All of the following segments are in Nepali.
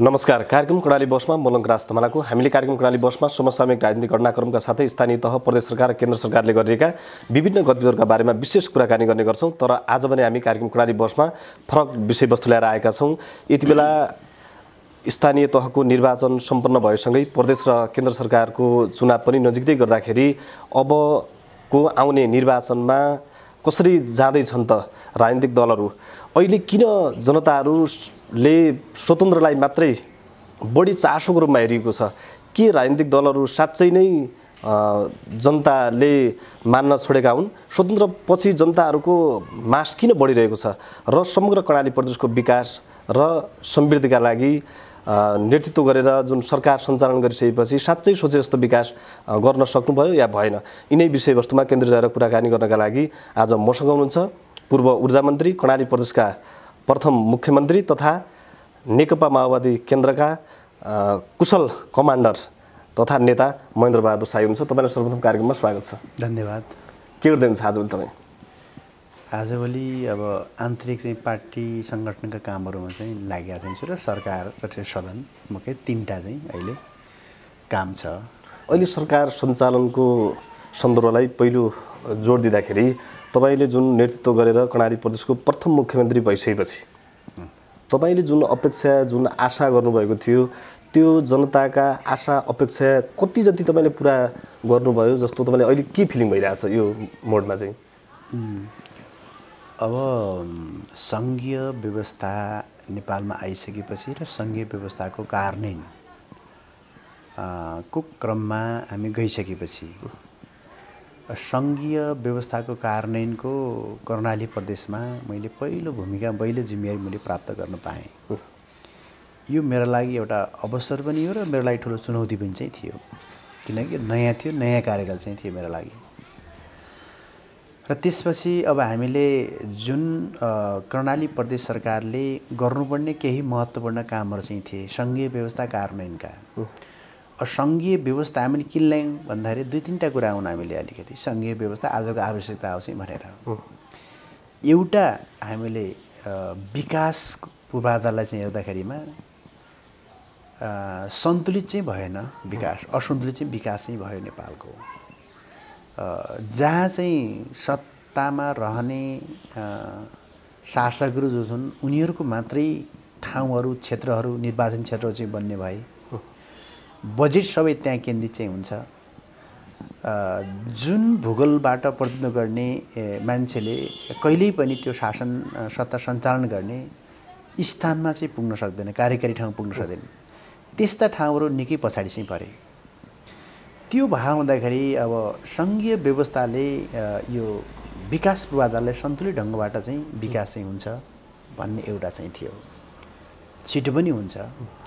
नमस्कार। कार्यक्रम कर्णाली बसमा मलङ्कराज तमालाको हामीले कार्यक्रम कर्णाली बसमा समसामयिक राजनीतिक घटनाक्रमका साथै स्थानीय तह प्रदेश सरकार र केन्द्र सरकारले गरिएका विभिन्न गतिविधिहरूका बारेमा विशेष कुराकानी गर्ने गर्छौं। तर आज पनि हामी कार्यक्रम कर्णाली बसमा फरक विषयवस्तु लिएर आएका छौं। यति बेला स्थानीय तहको निर्वाचन सम्पन्न भएसँगै प्रदेश र केन्द्र सरकारको चुनाव पनि नजिकै गर्दाखेरि अबको आउने निर्वाचनमा कसरी जाँदैछन् त राजनीतिक दलहरू? अहिले किन जनताहरूले स्वतन्त्रलाई मात्रै बढी चासोको रूपमा हेरिएको छ? के राजनीतिक दलहरू साँच्चै नै जनताले मान्न छोडेका हुन्? स्वतन्त्र पछि जनताहरूको मास किन बढिरहेको छ? र समग्र कर्णाली प्रदेशको विकास र समृद्धिका लागि नेतृत्व गरेर जुन सरकार सञ्चालन गरिसकेपछि साँच्चै सोचे जस्तो विकास गर्न सक्नुभयो या भएन? यिनै विषयवस्तुमा केन्द्रित रहेर कुराकानी गर्नका लागि आज मसँग हुनुहुन्छ पूर्व ऊर्जा मन्त्री, कर्णाली प्रदेशका प्रथम मुख्यमन्त्री तथा नेकपा माओवादी केन्द्रका कुशल कमान्डर तथा नेता महेन्द्र बहादुर साई हुनुहुन्छ। तपाईलाई सर्वप्रथम कार्यक्रममा स्वागत छ। धन्यवाद। के गर्दै हुनुहुन्छ आजभोलि तपाईँ? आजभोलि अब आन्तरिक चाहिँ पार्टी सङ्गठनका कामहरूमा चाहिँ लागेका छु र सरकार र सदन मुख्य तीनटा चाहिँ अहिले काम छ। अहिले सरकार सञ्चालनको सन्दर्भलाई पहिलो जोड दिँदाखेरि तपाईले जुन नेतृत्व गरेर कर्णाली प्रदेशको प्रथम मुख्यमन्त्री भइसकेपछि तपाईले जुन अपेक्षा जुन आशा गर्नुभएको थियो त्यो जनताका आशा अपेक्षा कति जति तपाईले पुरा गर्नुभयो जस्तो तपाईलाई अहिले के फिलिङ भइरहेछ यो मोडमा चाहिँ? अब सङ्घीय व्यवस्था नेपालमा आइसकेपछि र सङ्घीय व्यवस्थाको कार्यान्वयन को क्रममा हामी गइसकेपछि सङ्घीय व्यवस्थाको कार्यान्वयनको कर्णाली प्रदेशमा मैले पहिलो भूमिका जिम्मेवारी मैले प्राप्त गर्न पाएँ। यो मेरो लागि एउटा अवसर पनि हो र मेरो लागि ठुलो चुनौती पनि चाहिँ थियो, किनकि नयाँ थियो, नयाँ कार्यकाल चाहिँ थियो मेरो लागि। र त्यसपछि अब हामीले जुन कर्णाली प्रदेश सरकारले गर्नुपर्ने केही महत्त्वपूर्ण कामहरू चाहिँ थिए सङ्घीय व्यवस्था कार्यान्वयनका। सङ्घीय व्यवस्था हामीले किन ल्यायौँ भन्दाखेरि दुई तिनवटा कुरा हुन्। हामीले अलिकति सङ्घीय व्यवस्था आजको आवश्यकता हो चाहिँ भनेर एउटा हामीले विकास पूर्वाधारलाई चाहिँ हेर्दाखेरिमा सन्तुलित चाहिँ भएन विकास, असन्तुलित चाहिँ विकास चाहिँ भयो नेपालको। जहाँ चाहिँ सत्तामा रहने शासकहरू जो छन् उनीहरूको मात्रै ठाउँहरू, क्षेत्रहरू, निर्वाचन क्षेत्रहरू चाहिँ बन्ने भए बजेट सबै त्यहाँ केन्द्रित चाहिँ हुन्छ। जुन भूगोलबाट प्रतिनिधित्व गर्ने मान्छेले कहिल्यै पनि त्यो शासन सत्ता सञ्चालन गर्ने स्थानमा चाहिँ पुग्न सक्दैन, कार्यकारी ठाउँ पुग्न सक्दैन। त्यस्ता ठाउँहरू निकै पछाडि चाहिँ परे। त्यो भए हुँदाखेरि अब सङ्घीय व्यवस्थाले यो विकास पूर्वाधारलाई सन्तुलित ढङ्गबाट चाहिँ विकास चाहिँ हुन्छ भन्ने एउटा चाहिँ थियो। छिटो पनि हुन्छ,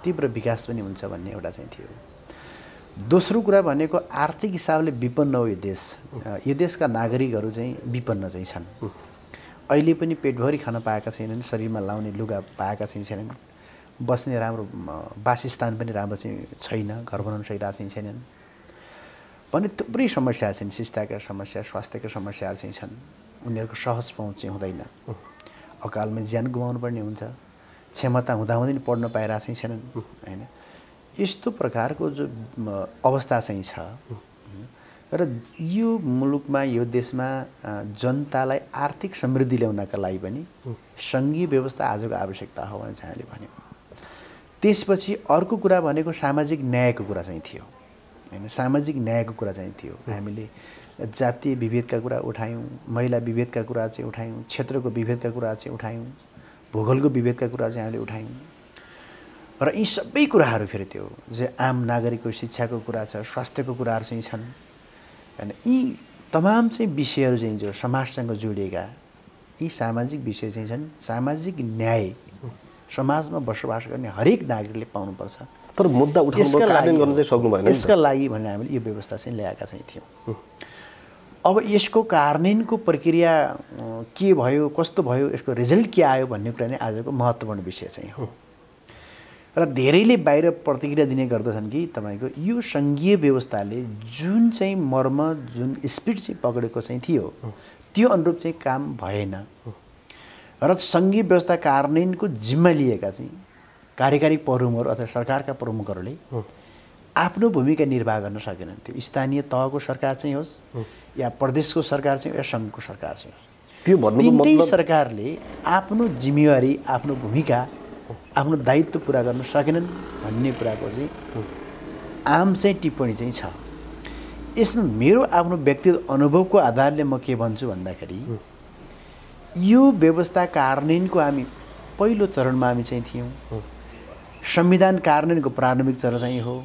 तीव्र विकास पनि हुन्छ भन्ने एउटा चाहिँ थियो। दोस्रो कुरा भनेको आर्थिक हिसाबले विपन्न हो यो देश। यो देशका नागरिकहरू चाहिँ विपन्न चाहिँ छन्। अहिले पनि पेटभरि खान पाएका छैनन्, शरीरमा लाउने लुगा पाएका चाहिँ छैनन्, बस्ने राम्रो वासस्थान पनि राम्रो चाहिँ छैन, घर बनाउन सकिरहेका चाहिँ छैनन् भने थुप्रै समस्या छन्। शिक्षाका समस्या, स्वास्थ्यका समस्याहरू चाहिँ छन्। उनीहरूको सहज पहुँच चाहिँ हुँदैन, अकालमा ज्यान गुमाउनु पर्ने हुन्छ, क्षमता हुँदाहुँदै पनि पढ्न पाइरहेको चाहिँ छैनन् हैन। यस्तो प्रकारको जो अवस्था चाहिँ छ र यो मुलुकमा, यो देशमा जनतालाई आर्थिक समृद्धि ल्याउनका लागि पनि सङ्घीय व्यवस्था आजको आवश्यकता हो भने चाहिँ हामीले भन्यौँ। त्यसपछि अर्को कुरा भनेको सामाजिक न्यायको कुरा चाहिँ थियो हैन। सामाजिक न्यायको कुरा चाहिँ थियो। हामीले जातीय विभेदका कुरा उठायौँ, महिला विभेदका कुरा चाहिँ उठायौँ, क्षेत्रको विभेदका कुरा चाहिँ उठायौँ, भूगोलको विभेदका कुरा चाहिँ हामीले उठायौँ। र यी सबै कुराहरू फेरि त्यो जे आम नागरिकको शिक्षाको कुरा छ, स्वास्थ्यको कुराहरू चाहिँ छन् हैन। यी तमाम चाहिँ विषयहरू चाहिँ जो समाजसँग जोडिएका यी सामाजिक विषय चाहिँ छन्। सामाजिक न्याय समाजमा बसोबास गर्ने हरेक नागरिकले पाउनुपर्छ। तर मुद्दा उठाउन कार्यान्वयन गर्न चाहिँ सक्नु भएन। यसका लागि भने हामीले यो व्यवस्था चाहिँ ल्याएका चाहिँ थियौँ। अब यसको कार्यान्वयनको प्रक्रिया के भयो, कस्तो भयो, यसको रिजल्ट के आयो भन्ने कुरा नै आजको महत्त्वपूर्ण विषय चाहिँ हो। र धेरैले बाहिर प्रतिक्रिया दिने गर्दछन् कि तपाईँको यो सङ्घीय व्यवस्थाले जुन चाहिँ मर्म, जुन स्पिड चाहिँ पक्रेको चाहिँ थियो त्यो अनुरूप चाहिँ काम भएन र सङ्घीय व्यवस्था कार्यान्वयनको जिम्मा लिएका चाहिँ कार्यकारी प्रमुखहरू अथवा सरकारका प्रमुखहरूले आफ्नो भूमिका निर्वाह गर्न सकेनन्। त्यो स्थानीय तहको सरकार चाहिँ होस् या प्रदेशको सरकार चाहिँ या सङ्घको सरकार चाहिँ होस्, त्यो भन्नुको तिनटै मतलब सरकारले आफ्नो जिम्मेवारी, आफ्नो भूमिका, आफ्नो दायित्व पुरा गर्न सकेनन् भन्ने कुराको चाहिँ आम चाहिँ टिप्पणी चाहिँ छ। यसमा मेरो आफ्नो व्यक्तिगत अनुभवको आधारले म के भन्छु भन्दाखेरि यो व्यवस्था कार्यान्वयनको हामी पहिलो चरणमा हामी चाहिँ थियौँ। संविधान कार्यान्वयनको प्रारम्भिक चरण चाहिँ हो।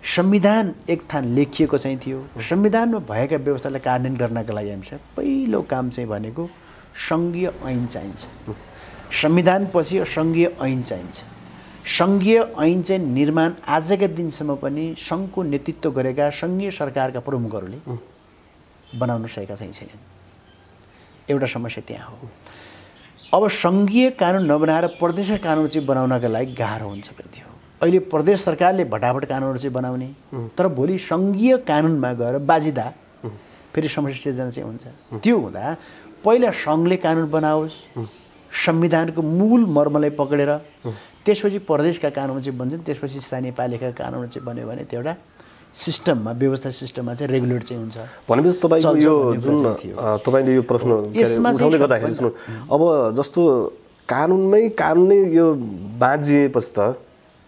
संविधान एक थान लेखिएको चाहिँ थियो। संविधानमा भएका व्यवस्थालाई कार्यान्वयन गर्नका लागि हामीसँग पहिलो काम चाहिँ भनेको सङ्घीय ऐन चाहिन्छ। संविधानपछि सङ्घीय ऐन चाहिन्छ। सङ्घीय ऐन चाहिँ निर्माण आजका दिनसम्म पनि सङ्घको नेतृत्व गरेका सङ्घीय सरकारका प्रमुखहरूले बनाउन सकेका चाहिँ छैनन्। एउटा समस्या त्यहाँ हो। अब सङ्घीय कानुन नबनाएर प्रदेशका कानुन चाहिँ बनाउनका लागि गाह्रो हुन्छ फेरि त्यो। अहिले प्रदेश सरकारले भटाभट कानुनहरू चाहिँ बनाउने, तर भोलि सङ्घीय कानुनमा गएर बाजिँदा फेरि समस्या सिर्जना चाहिँ हुन्छ। त्यो हुँदा पहिला सङ्घले कानुन बनाओस्, संविधानको मूल मर्मलाई पक्रेर त्यसपछि प्रदेशका कानुन चाहिँ बन्छन्, त्यसपछि स्थानीय पालिकाका कानुन चाहिँ बन्यो भने त्यो एउटा सिस्टममा, व्यवस्था सिस्टममा चाहिँ रेगुलेट चाहिँ हुन्छ। भनेपछि तपाईँको यो जुन तपाईँले यो प्रश्न उठाउँदै गर्दाखेरि सुन्नु, अब जस्तो कानुनै यो बाँझिएपछि त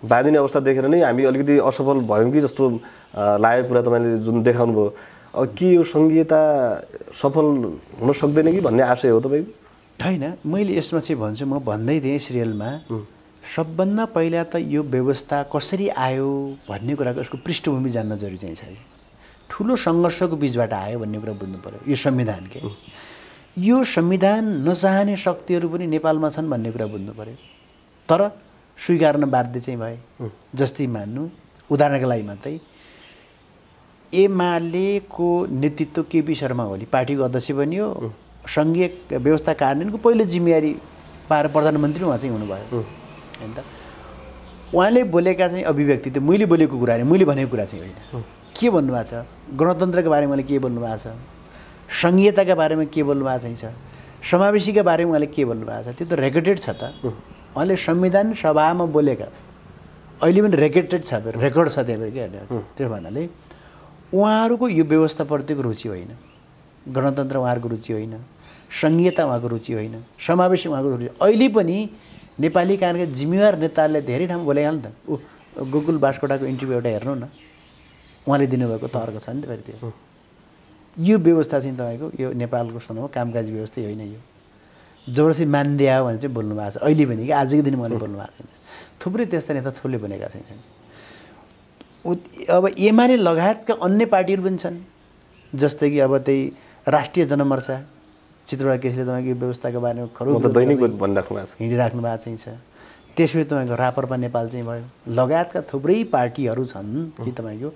बाँधिने अवस्था देखेर नै हामी अलिकति असफल भयौँ कि जस्तो लाग्यो कुरा तपाईँले जुन देखाउनु भयो। अब के यो सङ्घीयता सफल हुन सक्दैन कि भन्ने आशय हो तपाईँको? होइन, मैले यसमा चाहिँ भन्छु, म भन्दै थिएँ सिरियलमा, सबभन्दा पहिला त यो व्यवस्था कसरी आयो भन्ने कुराको यसको पृष्ठभूमि जान्न जरुरी चाहिँ छ। ठुलो सङ्घर्षको बिचबाट आयो भन्ने कुरा बुझ्नु पऱ्यो। यो संविधान के, यो संविधान नचाहने शक्तिहरू पनि नेपालमा छन् भन्ने कुरा बुझ्नु पऱ्यो। तर स्वीकार्न बाध्य चाहिँ भए। जस्तै मान्नु, उदाहरणका लागि मात्रै एमालेको नेतृत्व केपी शर्मा ओली पार्टीको अध्यक्ष बनियो, सङ्घीय व्यवस्था कार्यान्वयनको पहिलो जिम्मेवारी पाएर प्रधानमन्त्री उहाँ चाहिँ हुनुभयो होइन त। उहाँले बोलेका चाहिँ अभिव्यक्ति त मैले बोलेको कुरा होइन, मैले भनेको कुरा चाहिँ होइन। के भन्नुभएको छ, गणतन्त्रको बारेमा उहाँले के बोल्नुभएको छ, सङ्घीयताका बारेमा के बोल्नुभएको चाहिँ छ, समावेशीका बारेमा उहाँले के बोल्नुभएको छ, त्यो त रेकर्डेड छ त। उहाँले संविधान सभामा बोलेका अहिले पनि रेकर्डेड छ, रेकर्ड छ त्यहाँ के। त्यो भन्नाले उहाँहरूको यो व्यवस्थाप्रतिको रुचि होइन, गणतन्त्र उहाँहरूको रुचि होइन, सङ्घीयता उहाँको रुचि होइन, समावेशी उहाँको रुचि। अहिले पनि नेपाली कानुनका जिम्मेवार नेताहरूले धेरै ठाउँमा बोलेका नि त। गोकुल बास्कोटाको इन्टरभ्यू एउटा हेर्नु न, उहाँले दिनुभएको तर्क छ नि त फेरि त्यो। यो व्यवस्था चाहिँ तपाईँको यो नेपालको सन्दर्भमा कामकाजी व्यवस्था होइन, यो जबरजस्ती मान्दिया भनेर चाहिँ बोल्नु भएको छ अहिले पनि, कि आजको दिन उहाँले बोल्नु भएको छैन। थुप्रै त्यस्ता नेता थुप्रै बनेका छैनन्। अब एमाले लगायतका अन्य पार्टीहरू पनि छन्, जस्तै कि अब त्यही राष्ट्रिय जनमोर्चा चित्रबहादुर केसीले तपाईँको यो व्यवस्थाको बारेमा हिँडिराख्नु भएको चाहिँ छ। त्यसपछि तपाईँको राप्रपा नेपाल चाहिँ भयो, लगायतका थुप्रै पार्टीहरू छन् कि तपाईँको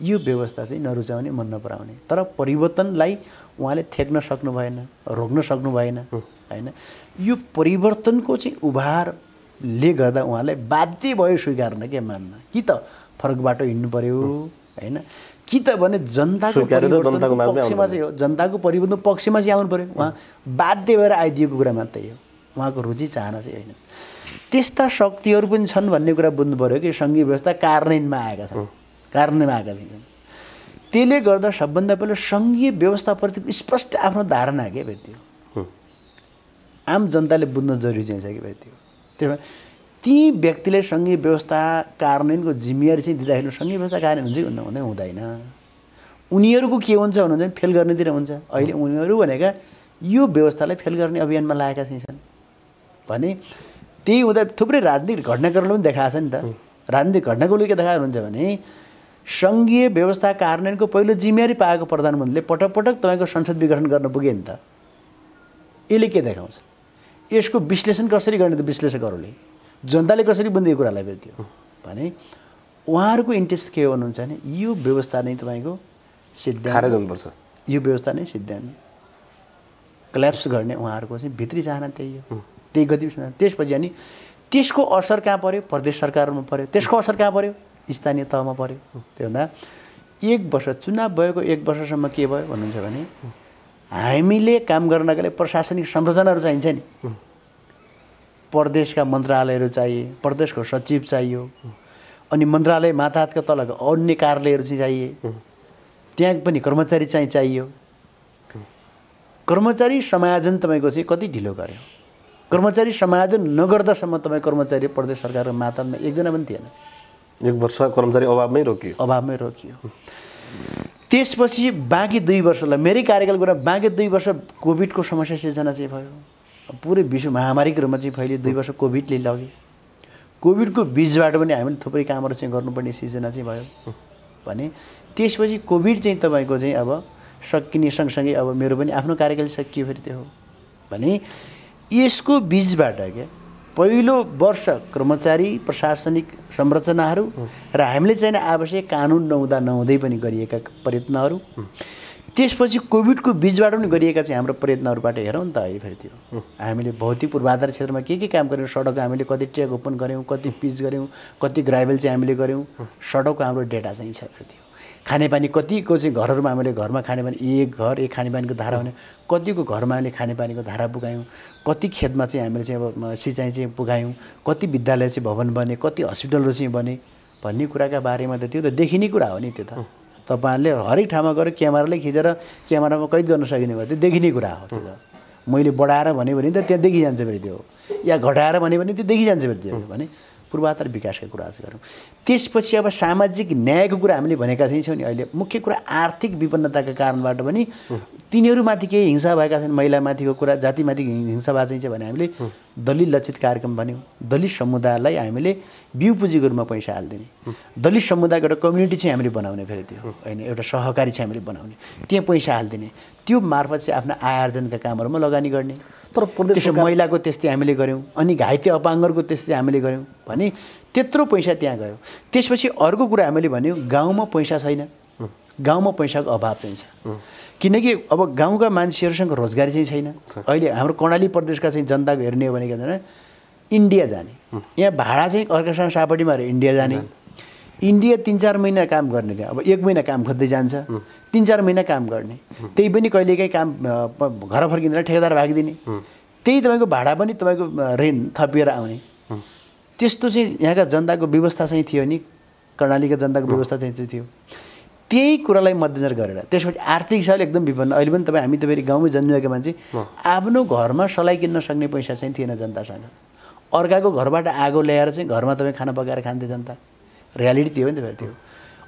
यो व्यवस्था चाहिँ नरुचाउने, मन नपराउने। तर परिवर्तनलाई उहाँले थेक्न सक्नु भएन, रोक्न सक्नु भएन होइन। यो परिवर्तनको चाहिँ उभारले गर्दा उहाँलाई बाध्य भयो स्वीकार्न के मान्न, कि त फरक बाटो हिँड्नु पर्यो होइन, कि त भने जनताको पक्षमा चाहिँ हो, जनताको परिवर्तनको पक्षमा चाहिँ आउनु पर्यो। उहाँ बाध्य भएर आइदिएको कुरा मात्रै हो, उहाँको रुचि चाहना चाहिँ होइन। त्यस्ता शक्तिहरू पनि छन् भन्ने कुरा बुझ्नु पऱ्यो कि सङ्घीय व्यवस्था कार्यान्वयनमा आएका छन्, कार्यान्वयनमा आएका छन्। त्यसले गर्दा सबभन्दा पहिला सङ्घीय व्यवस्थाप्रतिको स्पष्ट आफ्नो धारणा के फेरि त्यो आम जनताले बुझ्न जरुरी चाहिँ छ कि फेरि त्यो। त्यही भएर ती व्यक्तिले सङ्घीय व्यवस्था कार्यान्वयनको जिम्मेवारी चाहिँ दिँदाखेरि सङ्घीय व्यवस्था कार्यान्वयन हुन्छ कि हुँदैन। उनीहरूको के हुन्छ भन्नुहुन्छ फेल गर्नेतिर हुन्छ। अहिले उनीहरू भनेका यो व्यवस्थालाई फेल गर्ने अभियानमा लागेका चाहिँ छन् भने त्यही हुँदा थुप्रै राजनीतिक घटनाक्रमले पनि देखाएको छ नि त। राजनीतिक घटनाक्रमले के देखाएको हुन्छ भने सङ्घीय व्यवस्था कार्यान्वयनको पहिलो जिम्मेवारी पाएको प्रधानमन्त्रीले पटक पटक तपाईँको संसद विघटन गर्न पुगे नि त। यसले के देखाउँछ, यसको विश्लेषण कसरी गर्ने त विश्लेषकहरूले, जनताले कसरी बुझ्ने कुरालाई फेरि त्यो भने उहाँहरूको इन्ट्रेस्ट के हो भन्नुहुन्छ भने यो व्यवस्था नै तपाईँको सिद्ध्याउनुपर्छ, यो व्यवस्था नै सिद्ध्याउने क्ल्याप्स गर्ने उहाँहरूको चाहिँ भित्री चाहना त्यही हो, त्यही गतिविधि। त्यसपछि अनि त्यसको असर कहाँ पर्यो, प्रदेश सरकारमा पर्यो, त्यसको असर कहाँ पर्यो, स्थानीय तहमा पर्यो। त्यो भन्दा 1 वर्ष चुनाव भएको 1 वर्षसम्म के भयो भन्नुहुन्छ भने हामीले काम गर्नका लागि प्रशासनिक संरचनाहरू चाहिन्छ नि। प्रदेशका मन्त्रालयहरू चाहिए, प्रदेशको सचिव चाहियो, अनि मन्त्रालय माथाहातका तलका अन्य कार्यालयहरू चाहिँ चाहिए, त्यहाँ पनि कर्मचारी चाहिँ चाहियो। कर्मचारी समायोजन तपाईँको चाहिँ कति ढिलो गर्यो? कर्मचारी समायोजन नगर्दासम्म तपाईँ कर्मचारी प्रदेश सरकारको मातहतमा एकजना पनि थिएन। 1 वर्ष कर्मचारी अभावमै रोकियो। त्यसपछि बाँकी 2 वर्षलाई मेरै कार्यकाल गरेर बाँकी 2 वर्ष कोभिडको समस्या सिर्जना चाहिँ भयो। पुरै विश्व महामारीको रूपमा चाहिँ फैलियो। 2 वर्ष कोभिडले लग्यो। कोभिडको बीचबाट पनि हामीले थुप्रै कामहरू चाहिँ गर्नुपर्ने सिर्जना चाहिँ भयो भने त्यसपछि कोभिड चाहिँ तपाईँको चाहिँ अब सकिने सँगसँगै अब मेरो पनि आफ्नो कार्यकाल सकियो फेरि त्यो हो भने यसको बीचबाट क्या पहिलो वर्ष कर्मचारी प्रशासनिक संरचनाहरू र हामीले चाहिने आवश्यक कानुन नहुँदै पनि गरिएका प्रयत्नहरू, त्यसपछि कोभिडको बीचबाट पनि गरिएका चाहिँ हाम्रो प्रयत्नहरूबाट हेरौँ नि त। अहिले फेरि त्यो हामीले भौतिक पूर्वाधार क्षेत्रमा के काम गऱ्यौँ, सडक हामीले कति ट्र्याक ओपन गऱ्यौँ, कति पिच गऱ्यौँ, कति ग्राभेल चाहिँ हामीले गऱ्यौँ, सडकको हाम्रो डेटा चाहिँ छ फेरि त्यो। खानेपानी कतिको चाहिँ घरहरूमा हामीले घरमा खानेपानी एक घर एक खानेपानीको धारा हुने, कतिको घरमा हामीले खानेपानीको धारा पुगायौँ, कति खेतमा चाहिँ हामीले चाहिँ अब सिँचाइ चाहिँ पुगायौँ, कति विद्यालय चाहिँ भवन बने, कति हस्पिटलहरू चाहिँ बने भन्ने कुराका बारेमा त त्यो त देखिने कुरा हो नि। त्यो त तपाईँहरूले हरेक ठाउँमा गएर क्यामेराले खिचेर क्यामेरामा कैद गर्न सकिने भयो, त्यो देखिने कुरा हो। त्यो त मैले बढाएर भन्यो भने त त्यहाँ देखिजान्छ फेरि त्यो, या घटाएर भन्यो भने त्यो देखिजान्छ फेरि त्यो भने पूर्वाधार विकासका कुरा चाहिँ गरौँ। त्यसपछि अब सामाजिक न्यायको कुरा हामीले भनेका चाहिँ छौँ नि। अहिले मुख्य कुरा आर्थिक विपन्नताका कारणबाट पनि तिनीहरूमाथि केही हिंसा भएका छन्, महिलामाथिको कुरा, जातिमाथि हिंसा भएको चाहिँ भने हामीले दलित लक्षित कार्यक्रम भन्यौँ। दलित समुदायलाई हामीले बिउ पुँजीको रूपमा पैसा हालिदिने, दलित समुदायको एउटा कम्युनिटी चाहिँ हामीले बनाउने फेरि त्यो होइन, एउटा सहकारी चाहिँ हामीले बनाउने, त्यहाँ पैसा हालिदिने, त्यो मार्फत चाहिँ आफ्ना आय आर्जनका कामहरूमा लगानी गर्ने। तर त्यसो महिलाको त्यस्तै हामीले गऱ्यौँ, अनि घाइते अपाङ्गहरूको त्यस्तै हामीले गऱ्यौँ भने त्यत्रो पैसा त्यहाँ गयो। त्यसपछि अर्को कुरा हामीले भन्यौँ गाउँमा पैसा छैन, गाउँमा पैसाको अभाव चाहिँ छ, किनकि अब गाउँका मान्छेहरूसँग रोजगारी चाहिँ छैन। अहिले हाम्रो कर्णाली प्रदेशका चाहिँ जनताको हेर्ने हो भने इन्डिया जाने, यहाँ भाडा चाहिँ अर्कासँग सापट्टिमा इन्डिया जाने, इन्डिया 3-4 महिना काम गर्ने, त्यहाँ अब 1 महिना काम खोज्दै जान्छ, 3-4 महिना काम गर्ने, त्यही पनि कहिलेकाहीँ काम घर फर्किँदैन ठेकेदार भागिदिने, त्यही तपाईँको भाडा पनि तपाईँको रेन्ट थपिएर आउने। त्यस्तो चाहिँ यहाँका जनताको व्यवस्था चाहिँ थियो नि, कर्णालीका जनताको व्यवस्था चाहिँ थियो। त्यही कुरालाई मध्यनजर गरेर त्यसपछि आर्थिक हिसाबले एकदम विपन्न। अहिले पनि हामी त फेरि गाउँमै जन्मिएका मान्छे, आफ्नो घरमा सलाई किन्न सक्ने पैसा चाहिँ थिएन जनतासँग, अर्काको घरबाट आगो ल्याएर चाहिँ घरमा तपाईँ खाना पकाएर खान्थे जनता। रियालिटी त्यो हो नि त फेरि त्यो।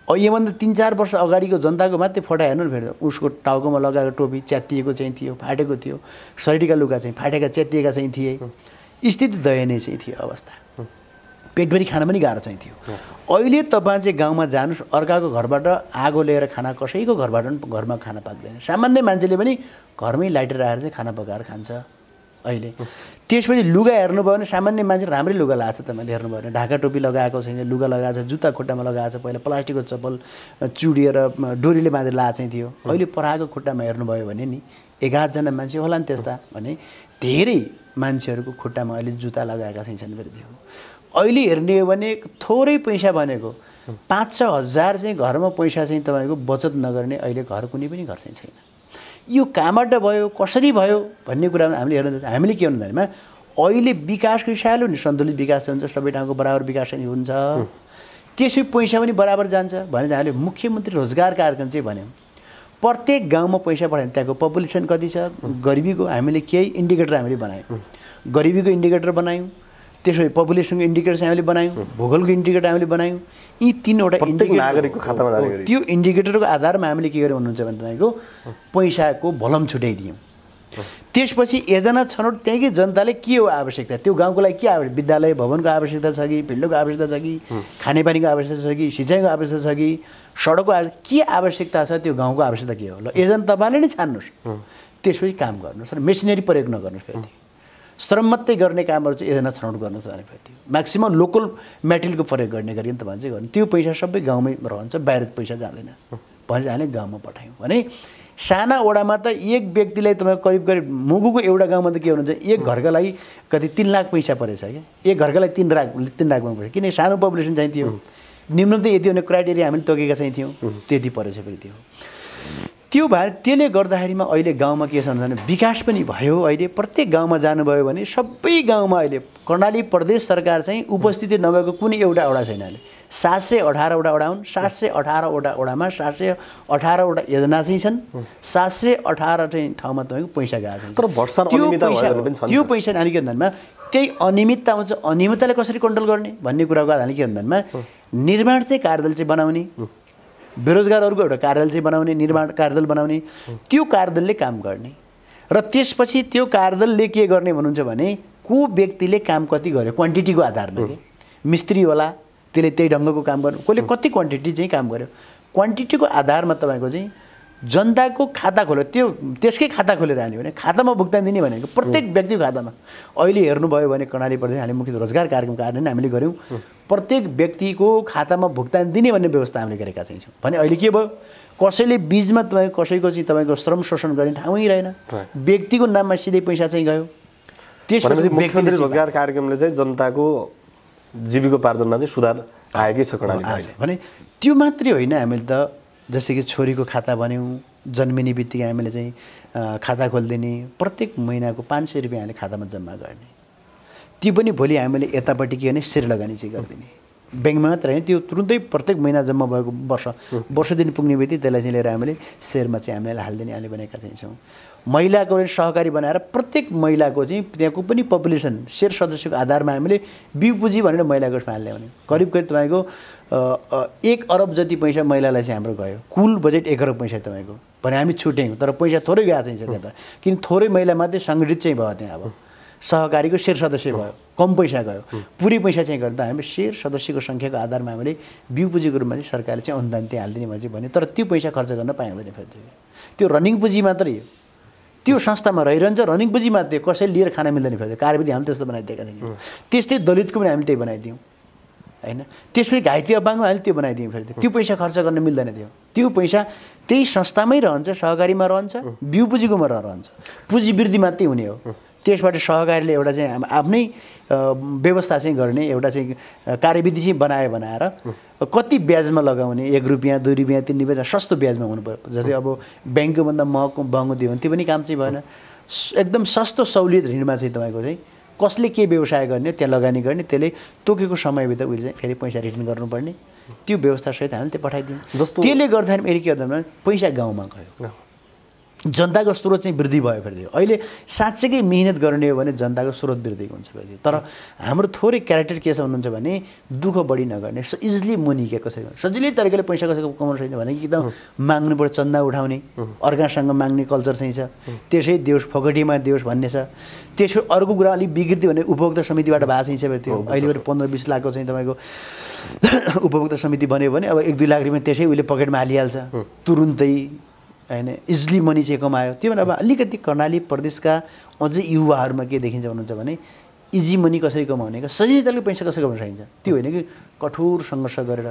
अब योभन्दा 3-4 वर्ष अगाडिको जनताको मात्रै फोटा हेर्नु न फेरि, उसको टाउकोमा लगाएको टोपी च्यातिएको चाहिँ थियो, फाटेको थियो, शरीरका लुगा चाहिँ फाटेका च्यातिएका चाहिँ थिए, स्थिति दयनीय चाहिँ थियो अवस्था, पेटभरि खान पनि गाह्रो चाहिँ थियो। अहिले तपाईँ चाहिँ गाउँमा जानुहोस्, अर्काको घरबाट आगो लिएर खाना कसैको घरबाट पनि घरमा खाना पाक्दैन, सामान्य मान्छेले पनि घरमै लाइटर राखेर चाहिँ खाना पकाएर खान्छ अहिले। त्यसपछि लुगा हेर्नुभयो भने सामान्य मान्छे राम्रै लुगा लगाएको छ, तपाईँले हेर्नुभयो भने ढाका टोपी लगाएको छैन, लुगा लगाएको छ, जुत्ता खुट्टामा लगाएको छ, पहिला प्लास्टिकको चप्पल चुडिएर डोरीले बाँधेर लगाएको चाहिँ थियो। अहिले पराएको खुट्टामा हेर्नुभयो भने नि 11 जना मान्छे होला नि त्यस्ता भने धेरै मान्छेहरूको खुट्टामा अहिले जुत्ता लगाएका चाहिँ छन् फेरि त्यो। अहिले हेर्ने हो भने थोरै पैसा भनेको 5-6 हजार चाहिँ घरमा पैसा चाहिँ तपाईँको बचत नगर्ने अहिले घर कुनै पनि घर चाहिँ छैन। यो कहाँबाट भयो, कसरी भयो भन्ने कुरामा हामीले हेर्नु, हामीले के भन्दाखेरिमा अहिले विकासको हिसाबले नि सन्तुलित विकास हुन्छ, सबै ठाउँको बराबर विकास चाहिँ हुन्छ, त्यसै पैसा पनि बराबर जान्छ भने हामीले मुख्यमन्त्री रोजगार कार्यक्रम चाहिँ भन्यौँ। प्रत्येक गाउँमा पैसा पठायो, त्यहाँको पपुलेसन कति छ, गरिबीको हामीले केही इन्डिकेटर हामीले बनायौँ, गरिबीको इन्डिकेटर बनायौँ, त्यसो पपुलेसनको इन्डिकेटर चाहिँ हामीले बनायौँ, भूगोलको इन्डिकेटर हामीले बनायौँ। यी 3वटा इन्डिकेटर, त्यो इन्डिकेटरको आधारमा हामीले के गर्यौँ भन्नुहुन्छ भने तपाईँको पैसाको भोलम छुट्याइदियौँ। त्यसपछि योजना छनौट त्यहीँकै जनताले के हो आवश्यकता, त्यो गाउँको लागि के आवश्यक, विद्यालय भवनको आवश्यकता छ कि, फिल्डको आवश्यकता छ कि, खानेपानीको आवश्यकता छ कि, सिँचाइको आवश्यकता छ कि, सडकको के आवश्यकता छ, त्यो गाउँको आवश्यकता के हो, ल एजेन्ट तपाईँले नै छान्नुहोस्, त्यसपछि काम गर्नुहोस् र मेसिनरी प्रयोग नगर्नुहोस्। फेरि श्रम मात्रै गर्ने कामहरू चाहिँ योजना छनौट गर्नुहोस् भने फेरि त्यो म्याक्सिमम लोकल मेटेरियलको प्रयोग गर्ने गरी तपाईँ चाहिँ गर्नु, त्यो पैसा सबै गाउँमै रहन्छ, बाहिर पैसा जाँदैन भने हामीले गाउँमा पठायौँ भने साना वडामा त एक व्यक्तिलाई तपाईँ करिब मुगुको एउटा गाउँमा त के हुनुहुन्छ, एक घरका लागि कति 3 लाख पैसा परेछ क्या, एक घरका लागि 3 लाखमा पऱ्यो, किन सानो पपुलेसन चाहिँ थियो, न्यूनतम यति हुने क्राइटेरिया हामीले तोकेका चाहिँ थियौँ, त्यति परेछ फेरि त्यो भएर त्यसले गर्दाखेरिमा अहिले गाउँमा के छ भने विकास पनि भयो। अहिले प्रत्येक गाउँमा जानुभयो भने सबै गाउँमा अहिले कर्णाली प्रदेश सरकार चाहिँ उपस्थिति नभएको कुनै एउटा वडा छैन अहिले 718 वटा वडा हुन् 718 वटा वडामा 718 वटा योजना चाहिँ छन् 718 चाहिँ ठाउँमा तपाईँको पैसा गएको छ तर भर्सन अनियमितता भयो भने पनि छ त्यो पैसा नानी के भन्दामा केही अनियमितता हुन्छ अनियमितताले कसरी कन्ट्रोल गर्ने भन्ने कुराको आधारमा के भन्दामा निर्माण चाहिँ कार्यदल चाहिँ बनाउने बेरोजगारहरूको एउटा कार्यदल चाहिँ बनाउने निर्माण कार्यदल बनाउने त्यो कार्यदलले काम गर्ने र त्यसपछि त्यो कार्यदलले के गर्ने भन्नुहुन्छ भने को व्यक्तिले काम कति गर्यो क्वान्टिटीको आधारमा के मिस्त्री होला त्यसले त्यही ढङ्गको काम गर्नु कसले कति क्वान्टिटी चाहिँ काम गर्यो क्वान्टिटीको आधारमा तपाईँको चाहिँ जनताको खाता खोल्यो त्यो त्यसकै खाता खोलेर हाल्यो भने खातामा भुक्तान दिने भनेको प्रत्येक व्यक्तिको खातामा अहिले हेर्नुभयो भने कर्णाली प्रदेश हामीले मुख्य रोजगार कार्यक्रम कार्यान्वयन हामीले गऱ्यौँ प्रत्येक व्यक्तिको खातामा भुक्तान दिने भन्ने व्यवस्था हामीले गरेका छौँ भने अहिले के भयो कसैले बीचमा तपाईँको कसैको चाहिँ तपाईँको श्रम शोषण गर्ने ठाउँै रहेन व्यक्तिको नाममा सिधै पैसा चाहिँ गयो त्यसपछि मुख्यमन्त्री रोजगार कार्यक्रमले चाहिँ जनताको जीविकोपार्जनमा चाहिँ सुधार आएकै छ कर्णालीमा भने त्यो मात्रै होइन हामीले त जस्तै कि छोरीको खाता बन्यौँ जन्मिने बित्तिकै हामीले चाहिँ खाता खोलिदिने प्रत्येक महिनाको 500 रुपियाँ हामीले खातामा जम्मा गर्ने त्यो पनि भोलि हामीले यतापट्टि के भने शेयर लगानी चाहिँ गरिदिने ब्याङ्कमा मात्र होइन त्यो तुरुन्तै प्रत्येक महिना जम्मा भएको वर्ष दिन पुग्ने बित्तिकै त्यसलाई चाहिँ लिएर हामीले शेयरमा चाहिँ हामीले हालिदिने हामीले भनेका चाहिँ छौँ महिलाको सहकारी बनाएर प्रत्येक महिलाको चाहिँ त्यहाँको पनि पपुलेसन शेयर सदस्यको आधारमा हामीले बिउ पुँजी भनेर महिलाको उसमा हाल्ने भने करिब तपाईँको 1 अरब जति पैसा महिलालाई चाहिँ हाम्रो गयो कुल बजेट 1 अरब पैसा तपाईँको भने हामी छुट्यौँ तर पैसा थोरै गएको चाहिँ त्यहाँ त किन थोरै महिला मात्रै सङ्गठित चाहिँ भयो त्यहाँ अब सहकारीको शेयर सदस्य भयो कम पैसा गयो पुरै पैसा चाहिँ गर्दा हामी शेयर सदस्यको सङ्ख्याको आधारमा हामीले बिउ पुँजीको रूपमा चाहिँ सरकारले चाहिँ अनुदान त्यहाँ हालिदिने भने चाहिँ भन्यो तर त्यो पैसा खर्च गर्न पाइँदैन फेरि त्यो रनिङ पुँजी मात्रै हो त्यो संस्थामा रहिरहन्छ रनिङ पुँजी मात्रै कसैले लिएर खान मिल्दैन फेरि कार्यविधि हामी त्यस्तो बनाइदिएका छैनौँ त्यस्तै दलितको पनि हामी त्यही बनाइदियौँ हैन त्यसपछि घाइते अपाङ्गमा हामीले त्यो बनाइदियौँ फेरि त्यो पैसा खर्च गर्न मिल्दैन त्यो पैसा त्यही संस्थामै रहन्छ सहकारीमा रहन्छ बिउ पुँजीकोमा रहन्छ पुँजी वृद्धि मात्रै हुने हो त्यसबाट सहकारीले एउटा चाहिँ आफ्नै व्यवस्था चाहिँ गर्ने एउटा चाहिँ कार्यविधि चाहिँ बनाएर कति ब्याजमा लगाउने 1 रुपियाँ 2 रुपियाँ 3 रुपियाँ सस्तो ब्याजमा हुनु पर्यो जस्तै अब ब्याङ्कको भन्दा महँगो दियो भने त्यो पनि काम चाहिँ भएन एकदम सस्तो सहुलियत ऋणमा चाहिँ तपाईँको चाहिँ कसले के व्यवसाय गर्ने त्यहाँ लगानी गर्ने त्यसले तोकेको समयभित्र उहिले चाहिँ फेरि पैसा रिटर्न गर्नुपर्ने त्यो व्यवस्थासहित हामीले त्यो पठाइदियौँ जस्तो त्यसले गर्दाखेरि फेरि के गर्दा पैसा गाउँमा गयो जनताको स्रोत चाहिँ वृद्धि भयो फेरि अहिले साँच्चैकै मेहनत गर्ने हो भने जनताको स्रोत वृद्धि हुन्छ फेरि तर हाम्रो थोरै क्यारेक्टर के छ भन्नुहुन्छ भने दुःख बढी नगर्ने इजिली मनी के कसरी सजिलै तरिकाले पैसा कसैको कमाउनु सक्छ भने कि त माग्नु पर्छ चन्दा उठाउने अर्कासँग माग्ने कल्चर चाहिँ छ त्यसै देउस फोकटीमा देउस भन्ने छ त्यसो अर्को कुरा अलिक विकृति भने उपभोक्ता समितिबाट भएको चाहिँ छ फेरि त्यो अहिले 15-20 लाखको चाहिँ तपाईँको उपभोक्ता समिति बन्यो भने अब 1-2 लाख रुपियाँ त्यसै उसले पकेटमा हालिहाल्छ तुरुन्तै हैन इजिली मनी चाहिँ कमायो त्यो भने अब अलिकति कर्णाली प्रदेशका अझै युवाहरूमा के देखिन्छ भन्नुहुन्छ भने इजी मनी कसरी कमाउने सजिलैले पैसा कसरी कमाउन सकिन्छ त्यो होइन कि कठोर सङ्घर्ष गरेर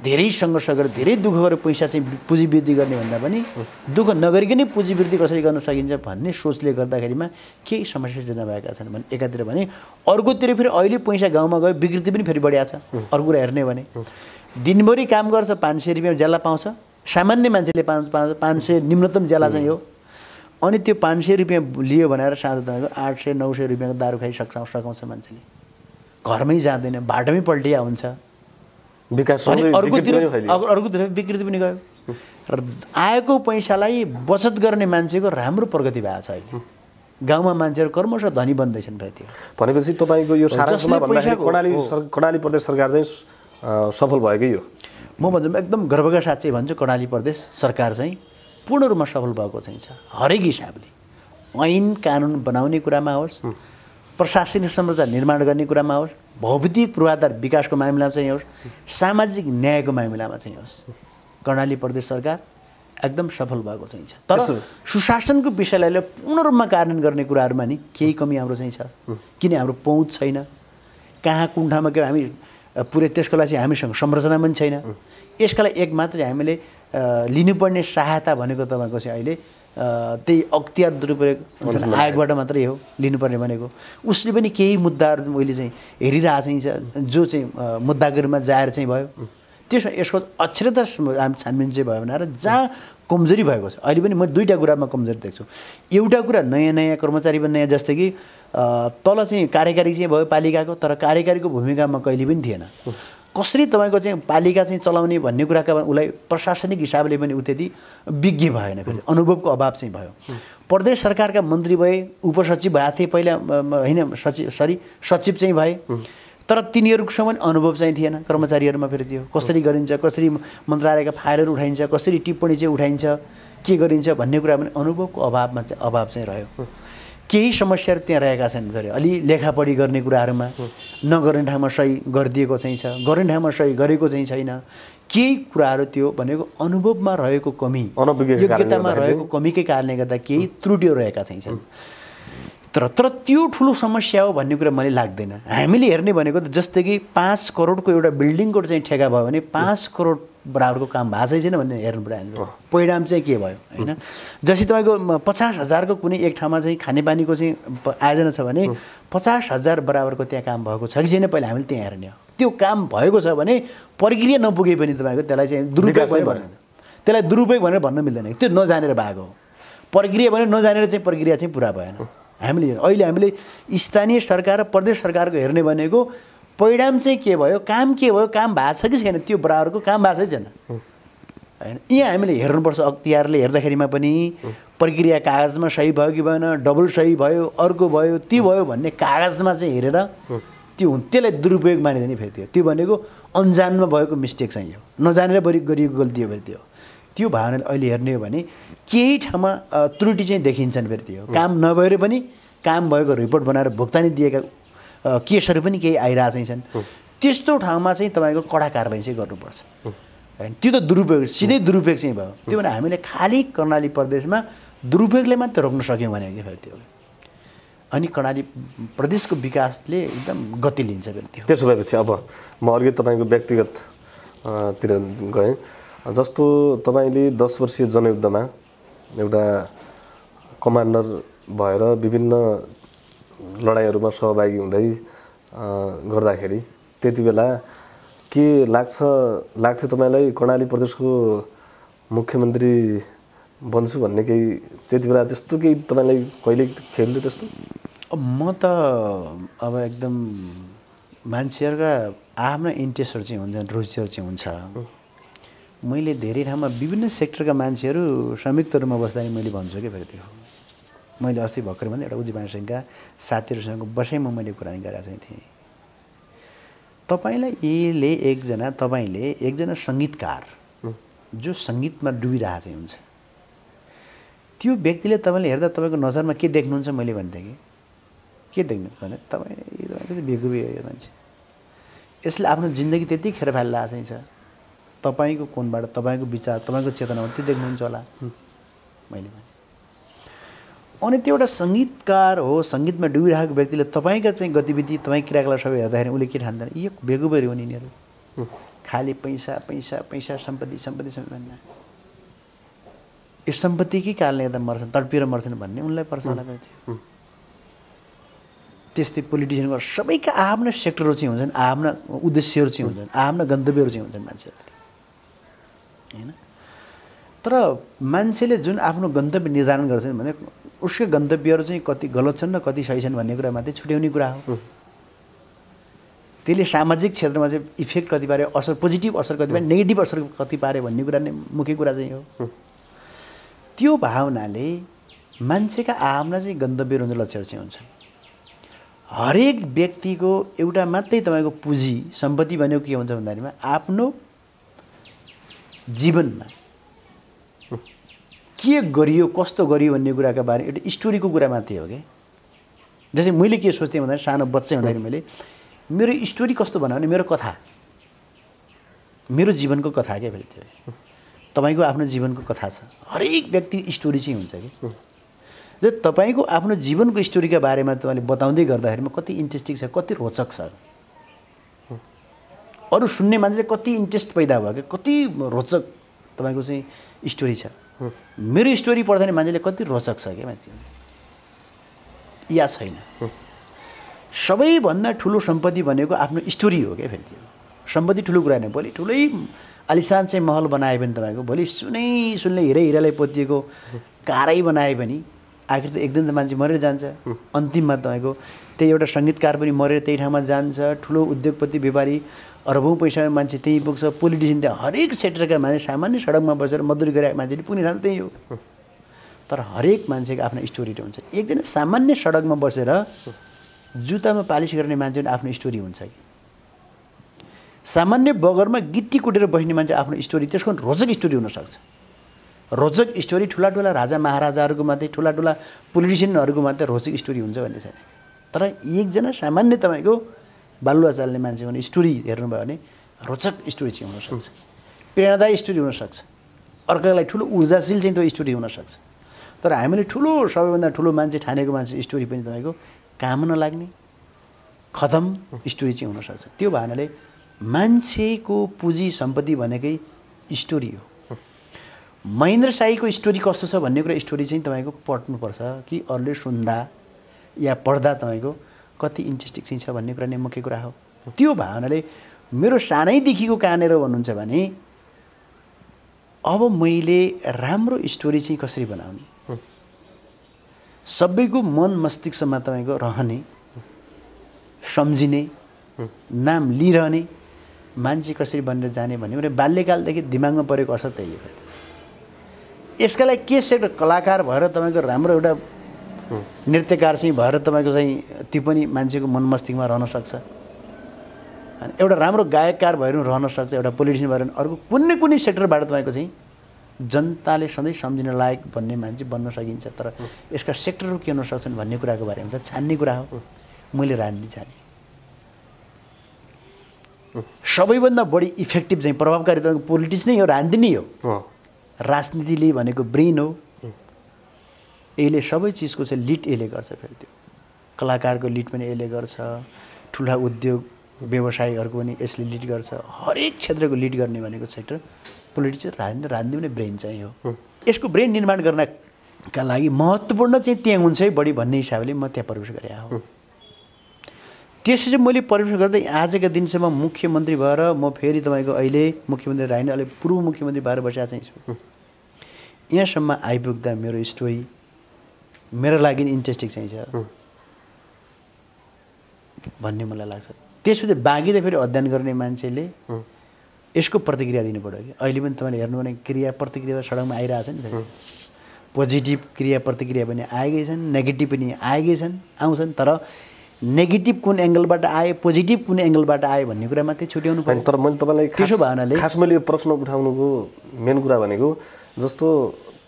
धेरै सङ्घर्ष गरेर धेरै दुःख गरेर पैसा चाहिँ पुँजी वृद्धि गर्ने भन्दा पनि दुःख नगरिकनै पुँजी वृद्धि कसरी गर्न सकिन्छ भन्ने सोचले गर्दाखेरिमा केही समस्या सिर्जना भएका छन् भने एकातिर भने अर्कोतिर फेरि अहिले पैसा गाउँमा गयो विकृति पनि फेरि बढिया छ अर्को कुरा हेर्ने भने दिनभरि काम गर्छ 500 रुपियाँ ज्याला पाउँछ सामान्य मान्छेले 500 निम्नतम ज्याला चाहिँ हो अनि त्यो 500 रुपियाँ लियो भनेर साँझ तपाईँको 800-900 रुपियाँको दारू सकाउँछ मान्छेले घरमै जाँदैन बाटोमै पल्टिया हुन्छ विकास अर्कोतिर विकृति पनि गयो र आएको पैसालाई बचत गर्ने मान्छेको राम्रो प्रगति भएको छ अहिले गाउँमा मान्छेहरू कर्मश धनी बन्दैछन् फेरि भनेपछि तपाईँको यो सारांशमा भन्दाखेरि कर्णाली प्रदेश सरकार चाहिँ सफल भएकै हो म भन्छु एकदम गर्वका साथ चाहिँ भन्छु कर्णाली प्रदेश सरकार चाहिँ पूर्ण रूपमा सफल भएको चाहिँ छ हरेक हिसाबले ऐन कानुन बनाउने कुरामा होस् प्रशासनिक संरचना निर्माण गर्ने कुरामा होस् भौतिक पूर्वाधार विकासको मामिलामा चाहिँ होस् सामाजिक न्यायको मामिलामा चाहिँ होस् कर्णाली प्रदेश सरकार एकदम सफल भएको चाहिँ छ तर सुशासनको विषयलाई पूर्ण रूपमा कार्यान्वयन गर्ने कुराहरूमा नि केही कमी हाम्रो चाहिँ छ किन हाम्रो पहुँच छैन कहाँ कुन ठाउँमा के हामी पुरै त्यसको लागि चाहिँ हामीसँग संरचना पनि छैन यसका लागि एक मात्रै हामीले लिनुपर्ने सहायता भनेको तपाईँको चाहिँ अहिले त्यही अख्तियार दुरुपयोग आयोगबाट मात्रै हो लिनुपर्ने भनेको उसले पनि केही मुद्दाहरू मैले चाहिँ हेरिरहेको चाहिँ जो चाहिँ मुद्दाको रूपमा जाहेर चाहिँ भयो त्यसमा यसको अक्षरता हामी छानबिन चाहिँ भयो भनेर जहाँ कमजोरी भएको छ। अहिले पनि म दुईवटा कुरामा कमजोरी देख्छु। एउटा कुरा नयाँ नयाँ कर्मचारी पनि नयाँ, जस्तै कि तल चाहिँ कार्यकारी चाहिँ भयो पालिकाको, तर कार्यकारीको भूमिकामा कहिले पनि थिएन। कसरी तपाईँको चाहिँ पालिका चाहिँ चलाउने भन्ने कुराका उसलाई प्रशासनिक हिसाबले पनि ऊ त्यति विज्ञ भएन, फेरि अनुभवको अभाव चाहिँ भयो। प्रदेश सरकारका मन्त्री भए, उपसचिव भएको थिए पहिला, होइन सचिव चाहिँ भए, तर तिनीहरूसँग पनि अनुभव चाहिँ थिएन कर्मचारीहरूमा। फेरि त्यो कसरी गरिन्छ, कसरी मन्त्रालयका फाइलहरू उठाइन्छ, कसरी टिप्पणी चाहिँ उठाइन्छ, के गरिन्छ भन्ने कुरा पनि अनुभवको अभाव चाहिँ रह्यो। केही समस्याहरू त्यहाँ रहेका छन्। फेरि अलि लेखापढी गर्ने कुराहरूमा नगर्ने ठाउँमा सही गरिदिएको चाहिँ छ, गर्ने ठाउँमा सही गरेको चाहिँ छैन। केही कुराहरू त्यो भनेको अनुभवमा रहेको कमी, योग्यतामा रहेको कमीकै कारणले गर्दा केही त्रुटिहरू रहेका चाहिँ छन्। तर त्यो ठुलो समस्या हो भन्ने कुरा मलाई लाग्दैन। हामीले हेर्ने भनेको त जस्तै कि 5 करोडको एउटा बिल्डिङको चाहिँ ठेका भयो भने 5 करोड बराबरको काम भएको छैन भन्ने हेर्नु पर्यो हामीले। परिणाम चाहिँ के भयो, होइन? जस्तै तपाईँको 50,000को कुनै एक ठाउँमा चाहिँ खानेपानीको चाहिँ आयोजना छ भने 50,000 बराबरको त्यहाँ काम भएको छ कि छैन पहिला हामीले त्यहाँ हेर्ने हो। त्यो काम भएको छ भने प्रक्रिया नपुगे पनि तपाईँको त्यसलाई चाहिँ दुरुपयोग भनेर भन्दैन, त्यसलाई दुरुपयोग भनेर भन्न मिल्दैन। त्यो नजानेर भएको हो। प्रक्रिया भने नजानेर चाहिँ प्रक्रिया चाहिँ पुरा भएन। हामीले स्थानीय सरकार र प्रदेश सरकारको हेर्ने भनेको परिणाम चाहिँ के भयो, काम के भयो, काम भएको छ कि छैन, त्यो बराबरको काम भएको छ कि छैन, होइन? यहाँ हामीले हेर्नुपर्छ। अख्तियारले हेर्दाखेरिमा पनि प्रक्रिया कागजमा सही भयो कि भएन, डबल सही भयो, अर्को भयो, त्यो भयो भन्ने कागजमा चाहिँ हेरेर त्यसलाई दुरुपयोग मानिँदैन। फेरि त्यो भनेको अन्जानमा भएको मिस्टेक चाहिँ हो, नजानेर गरिएको गल्ती हो। फेरि त्यो भावनाले अहिले हेर्ने हो भने केही ठाउँमा त्रुटि चाहिँ देखिन्छन्। फेरि त्यो काम नभएर पनि काम भएको रिपोर्ट बनाएर भुक्तानी दिएका केसहरू पनि केही आइरहेको छन्। त्यस्तो ठाउँमा चाहिँ तपाईँको कडा कारबाही चाहिँ गर्नुपर्छ, होइन? त्यो त दुरुपयोग, सिधै दुरुपयोग चाहिँ भयो। त्यो भने हामीले खालि कर्णाली प्रदेशमा दुरुपयोगले मात्र रोक्न सक्यौँ भने कि फेरि त्यो अनि कर्णाली प्रदेशको विकासले एकदम गति लिन्छ। फेरि त्यो त्यसो भएपछि अब म अर्कै तपाईँको व्यक्तिगत तिर गएँ। जस्तो तपाईँले 10 वर्षीय जनयुद्धमा एउटा कमान्डर भएर विभिन्न लडाइँहरूमा सहभागी हुँदै गर्दाखेरि त्यति बेला के लाग्थ्यो तपाईँलाई कर्णाली प्रदेशको मुख्यमन्त्री बन्छु भन्ने केही त्यति बेला त्यस्तो केही तपाईँलाई कहिले खेल्थ्यो त्यस्तो? म त अब एकदम मान्छेहरूका आफ्ना इन्ट्रेस्टहरू चाहिँ हुन्छन्, रुचिहरू चाहिँ हुन्छ। मैले धेरै ठाउँमा विभिन्न सेक्टरका मान्छेहरू संयुक्त रूपमा बस्दा नि मैले भन्छु कि फेरि त्यो मैले अस्ति भर्खर भने एउटा उद्यमी सङ्घका साथीहरूसँग बसेमा मैले कुरा गरेका चाहिँ थिएँ। तपाईँले एकजना सङ्गीतकार जो सङ्गीतमा डुबिरहेको चाहिँ हुन्छ, त्यो व्यक्तिले तपाईँले हेर्दा तपाईँको नजरमा के देख्नुहुन्छ मैले भन्थेँ के देख्नु भने तपाईँ बेगुबी हो यो मान्छे, यसले आफ्नो जिन्दगी त्यति खेर फालिरहेको चाहिँ छ। तपाईँको कोणबाट, तपाईँको विचार, तपाईँको चेतनाबाट त्यो देख्नुहुन्छ होला मैले भने। अनि त्यो एउटा सङ्गीतकार हो, सङ्गीतमा डुबिरहेको व्यक्तिले तपाईँका चाहिँ गतिविधि, तपाईँ क्रियाकलाप सबै हेर्दाखेरि उसले के ठान्दैन, यो बेगुबेरी हुन् यिनीहरू, खालि पैसा पैसा पैसा, सम्पत्ति सम्पत्ति भन्दा यो सम्पत्तिकै कारणले गर्दा मर्छन्, तडपिएर मर्छन् भन्ने उनलाई पर्छ होला थियो। त्यस्तै पोलिटिसियनको सबैका आफ्ना सेक्टरहरू चाहिँ हुन्छन्, आफ्ना उद्देश्यहरू चाहिँ हुन्छन्, आफ्ना गन्तव्यहरू चाहिँ हुन्छन् मान्छेहरू, होइन? तर मान्छेले जुन आफ्नो गन्तव्य निर्धारण गर्छन् भने उसको गन्तव्यहरू चाहिँ कति गलत छन् र कति सही छन् भन्ने कुरा मात्रै छुट्याउने कुरा हो। त्यसले सामाजिक क्षेत्रमा चाहिँ इफेक्ट कति पारे, असर, पोजिटिभ असर कति पारे, नेगेटिभ असर कति पारे भन्ने कुरा नै मुख्य कुरा चाहिँ हो। त्यो भावनाले मान्छेका आफ्ना चाहिँ गन्तव्यहरू हुन्छ, लक्ष्यहरू चाहिँ हुन्छन्। हरेक व्यक्तिको एउटा मात्रै तपाईँको पुँजी सम्पत्ति भनेको के हुन्छ भन्दाखेरिमा आफ्नो जीवनमा के गरियो, कस्तो गरियो भन्ने कुराका बारे एउटा स्टोरीको कुरा मात्रै हो कि। जस्तै मैले के सोच्थेँ भन्दाखेरि सानो बच्चा हुँदाखेरि मैले मेरो स्टोरी कस्तो बनाउने, मेरो कथा, मेरो जीवनको कथा क्या फेरि त्यो तपाईँको आफ्नो जीवनको कथा छ। हरेक व्यक्ति स्टोरी चाहिँ हुन्छ कि। जो तपाईँको आफ्नो जीवनको स्टोरीका बारेमा तपाईँले बताउँदै गर्दाखेरिमा कति इन्ट्रेस्टिङ छ, कति रोचक छ, अरू सुन्ने मान्छेले कति इन्ट्रेस्ट पैदा भयो कि, कति रोचक तपाईँको चाहिँ स्टोरी छ। मेरो स्टोरी पढ्दा नि मान्छेले कति रोचक छ क्या मान्छे, या छैन? सबैभन्दा ठुलो सम्पत्ति भनेको आफ्नो स्टोरी हो क्या फेरि त्यो। सम्पत्ति ठुलो कुरा होइन, भोलि ठुलै आलिसान चाहिँ महल बनाए पनि तपाईँको भोलि सुनले हिरालाई पोतिएको कारै बनाए पनि आखिर त एक दिन त मान्छे मरेर जान्छ। अन्तिममा तपाईँको त्यही एउटा सङ्गीतकार पनि मरेर त्यही ठाउँमा जान्छ, ठुलो उद्योगपति व्यापारी अरबौँ पैसा मान्छे त्यहीँ पुग्छ, पोलिटिसियन त्यहाँ हरेक सेक्टरका मान्छे सामान्य सडकमा बसेर मजदुरी गरेका मान्छेले पुग्ने ठाउँ त्यही हो। तर हरेक मान्छेको आफ्नो स्टोरी हुन्छ। एकजना सामान्य सडकमा बसेर जुत्तामा पालिस गर्ने मान्छे आफ्नो स्टोरी हुन्छ कि सामान्य बगरमा गिट्टी कुटेर बस्ने मान्छे आफ्नो स्टोरी, त्यसको रोचक स्टोरी हुनसक्छ। रोचक स्टोरी ठुला ठुला राजा महाराजाहरूको मात्रै, ठुला ठुला पोलिटिसियनहरूको मात्रै रोचक स्टोरी हुन्छ भन्ने छैन। तर एकजना सामान्य तपाईँको बालुवा चाल्ने मान्छेको स्टोरी हेर्नुभयो भने रोचक स्टोरी चाहिँ हुनसक्छ, प्रेरणादायी स्टोरी हुनसक्छ, अर्कालाई ठुलो ऊर्जाशील चाहिँ त्यो स्टोरी हुनसक्छ। तर हामीले ठुलो सबैभन्दा ठुलो मान्छे ठानेको मान्छे स्टोरी पनि तपाईँको काम नलाग्ने खतम स्टोरी चाहिँ हुनसक्छ। त्यो भएनाले मान्छेको पुँजी सम्पत्ति भनेकै स्टोरी हो। महेन्द्र साईको स्टोरी कस्तो छ भन्ने कुरा स्टोरी चाहिँ तपाईँको पढ्नुपर्छ कि अरूले सुन्दा या पढ्दा तपाईँको कति इन्ट्रेस्टिङ चाहिँ छ भन्ने कुरा नै मुख्य कुरा हो। त्यो भावनाले मेरो सानैदेखिको कहाँनिर भन्नुहुन्छ भने अब मैले राम्रो स्टोरी चाहिँ कसरी बनाउने, सबैको मन मस्तिष्कमा तपाईँको रहने, सम्झिने, नाम लिइरहने मान्छे कसरी बनेर जाने भन्ने कुरा बाल्यकालदेखि दिमागमा परेको असर त्यही हो। यसका लागि के सेक्टर कलाकार भएर तपाईँको राम्रो एउटा नृत्यकार चाहिँ भएर तपाईँको चाहिँ त्यो पनि मान्छेको मन मस्तिष्कमा रहन सक्छ। अनि एउटा राम्रो गायककार भएर रहन सक्छ, एउटा पोलिटिसियन भएर अर्को कुनै सेक्टरबाट तपाईँको चाहिँ जनताले सधैँ सम्झिन लायक भन्ने मान्छे बन्न सकिन्छ। तर यसका सेक्टरहरू के हुन सक्छन् भन्ने कुराको बारेमा त छान्ने कुरा हो। मैले राजनीति छाने सबैभन्दा बढी इफेक्टिभ चाहिँ प्रभावकारी तपाईँको पोलिटिक्स नै हो, राजनीति नै हो। राजनीतिले भनेको ब्रेन हो, यसले सबै चिजको चाहिँ लिड यसले गर्छ। फेरि त्यो कलाकारको लिड पनि यसले गर्छ, ठुला उद्योग व्यवसायीहरूको पनि यसले लिड गर्छ। हरेक क्षेत्रको लिड गर्ने भनेको सेक्टर पोलिटिक्स, राजनीति पनि ब्रेन चाहिँ हो। यसको ब्रेन निर्माण गर्नका लागि महत्त्वपूर्ण चाहिँ त्यहाँ हुन्छ है बढी भन्ने हिसाबले म त्यहाँ प्रवेश गरेँ हो। त्यसपछि मैले प्रवेश गर्दै आजका दिनसम्म मुख्यमन्त्री भएर म फेरि तपाईँको अहिले मुख्यमन्त्री राइन अहिले पूर्व मुख्यमन्त्री भएर बसेको चाहिँ छु। यहाँसम्म आइपुग्दा मेरो स्टोरी मेरो लागि इन्ट्रेस्टिङ चाहिँ छ भन्ने मलाई लाग्छ। त्यसपछि बाँकी त फेरि अध्ययन गर्ने मान्छेले यसको प्रतिक्रिया दिनु पऱ्यो कि अहिले पनि तपाईँले हेर्नु भने क्रिया प्रतिक्रिया त सडकमा आइरहेछ नि। फेरि पोजिटिभ क्रिया प्रतिक्रिया पनि आएकै छन्, नेगेटिभ पनि आएकै छन्, आउँछन्। तर नेगेटिभ कुन एङ्गलबाट आयो, पोजिटिभ कुन एङ्गलबाट आयो भन्ने कुरा मात्रै छुट्याउनु पर्यो। तर मैले तपाईँलाई त्यसो भएनाले खास मैले यो प्रश्न उठाउनुको मेन कुरा भनेको जस्तो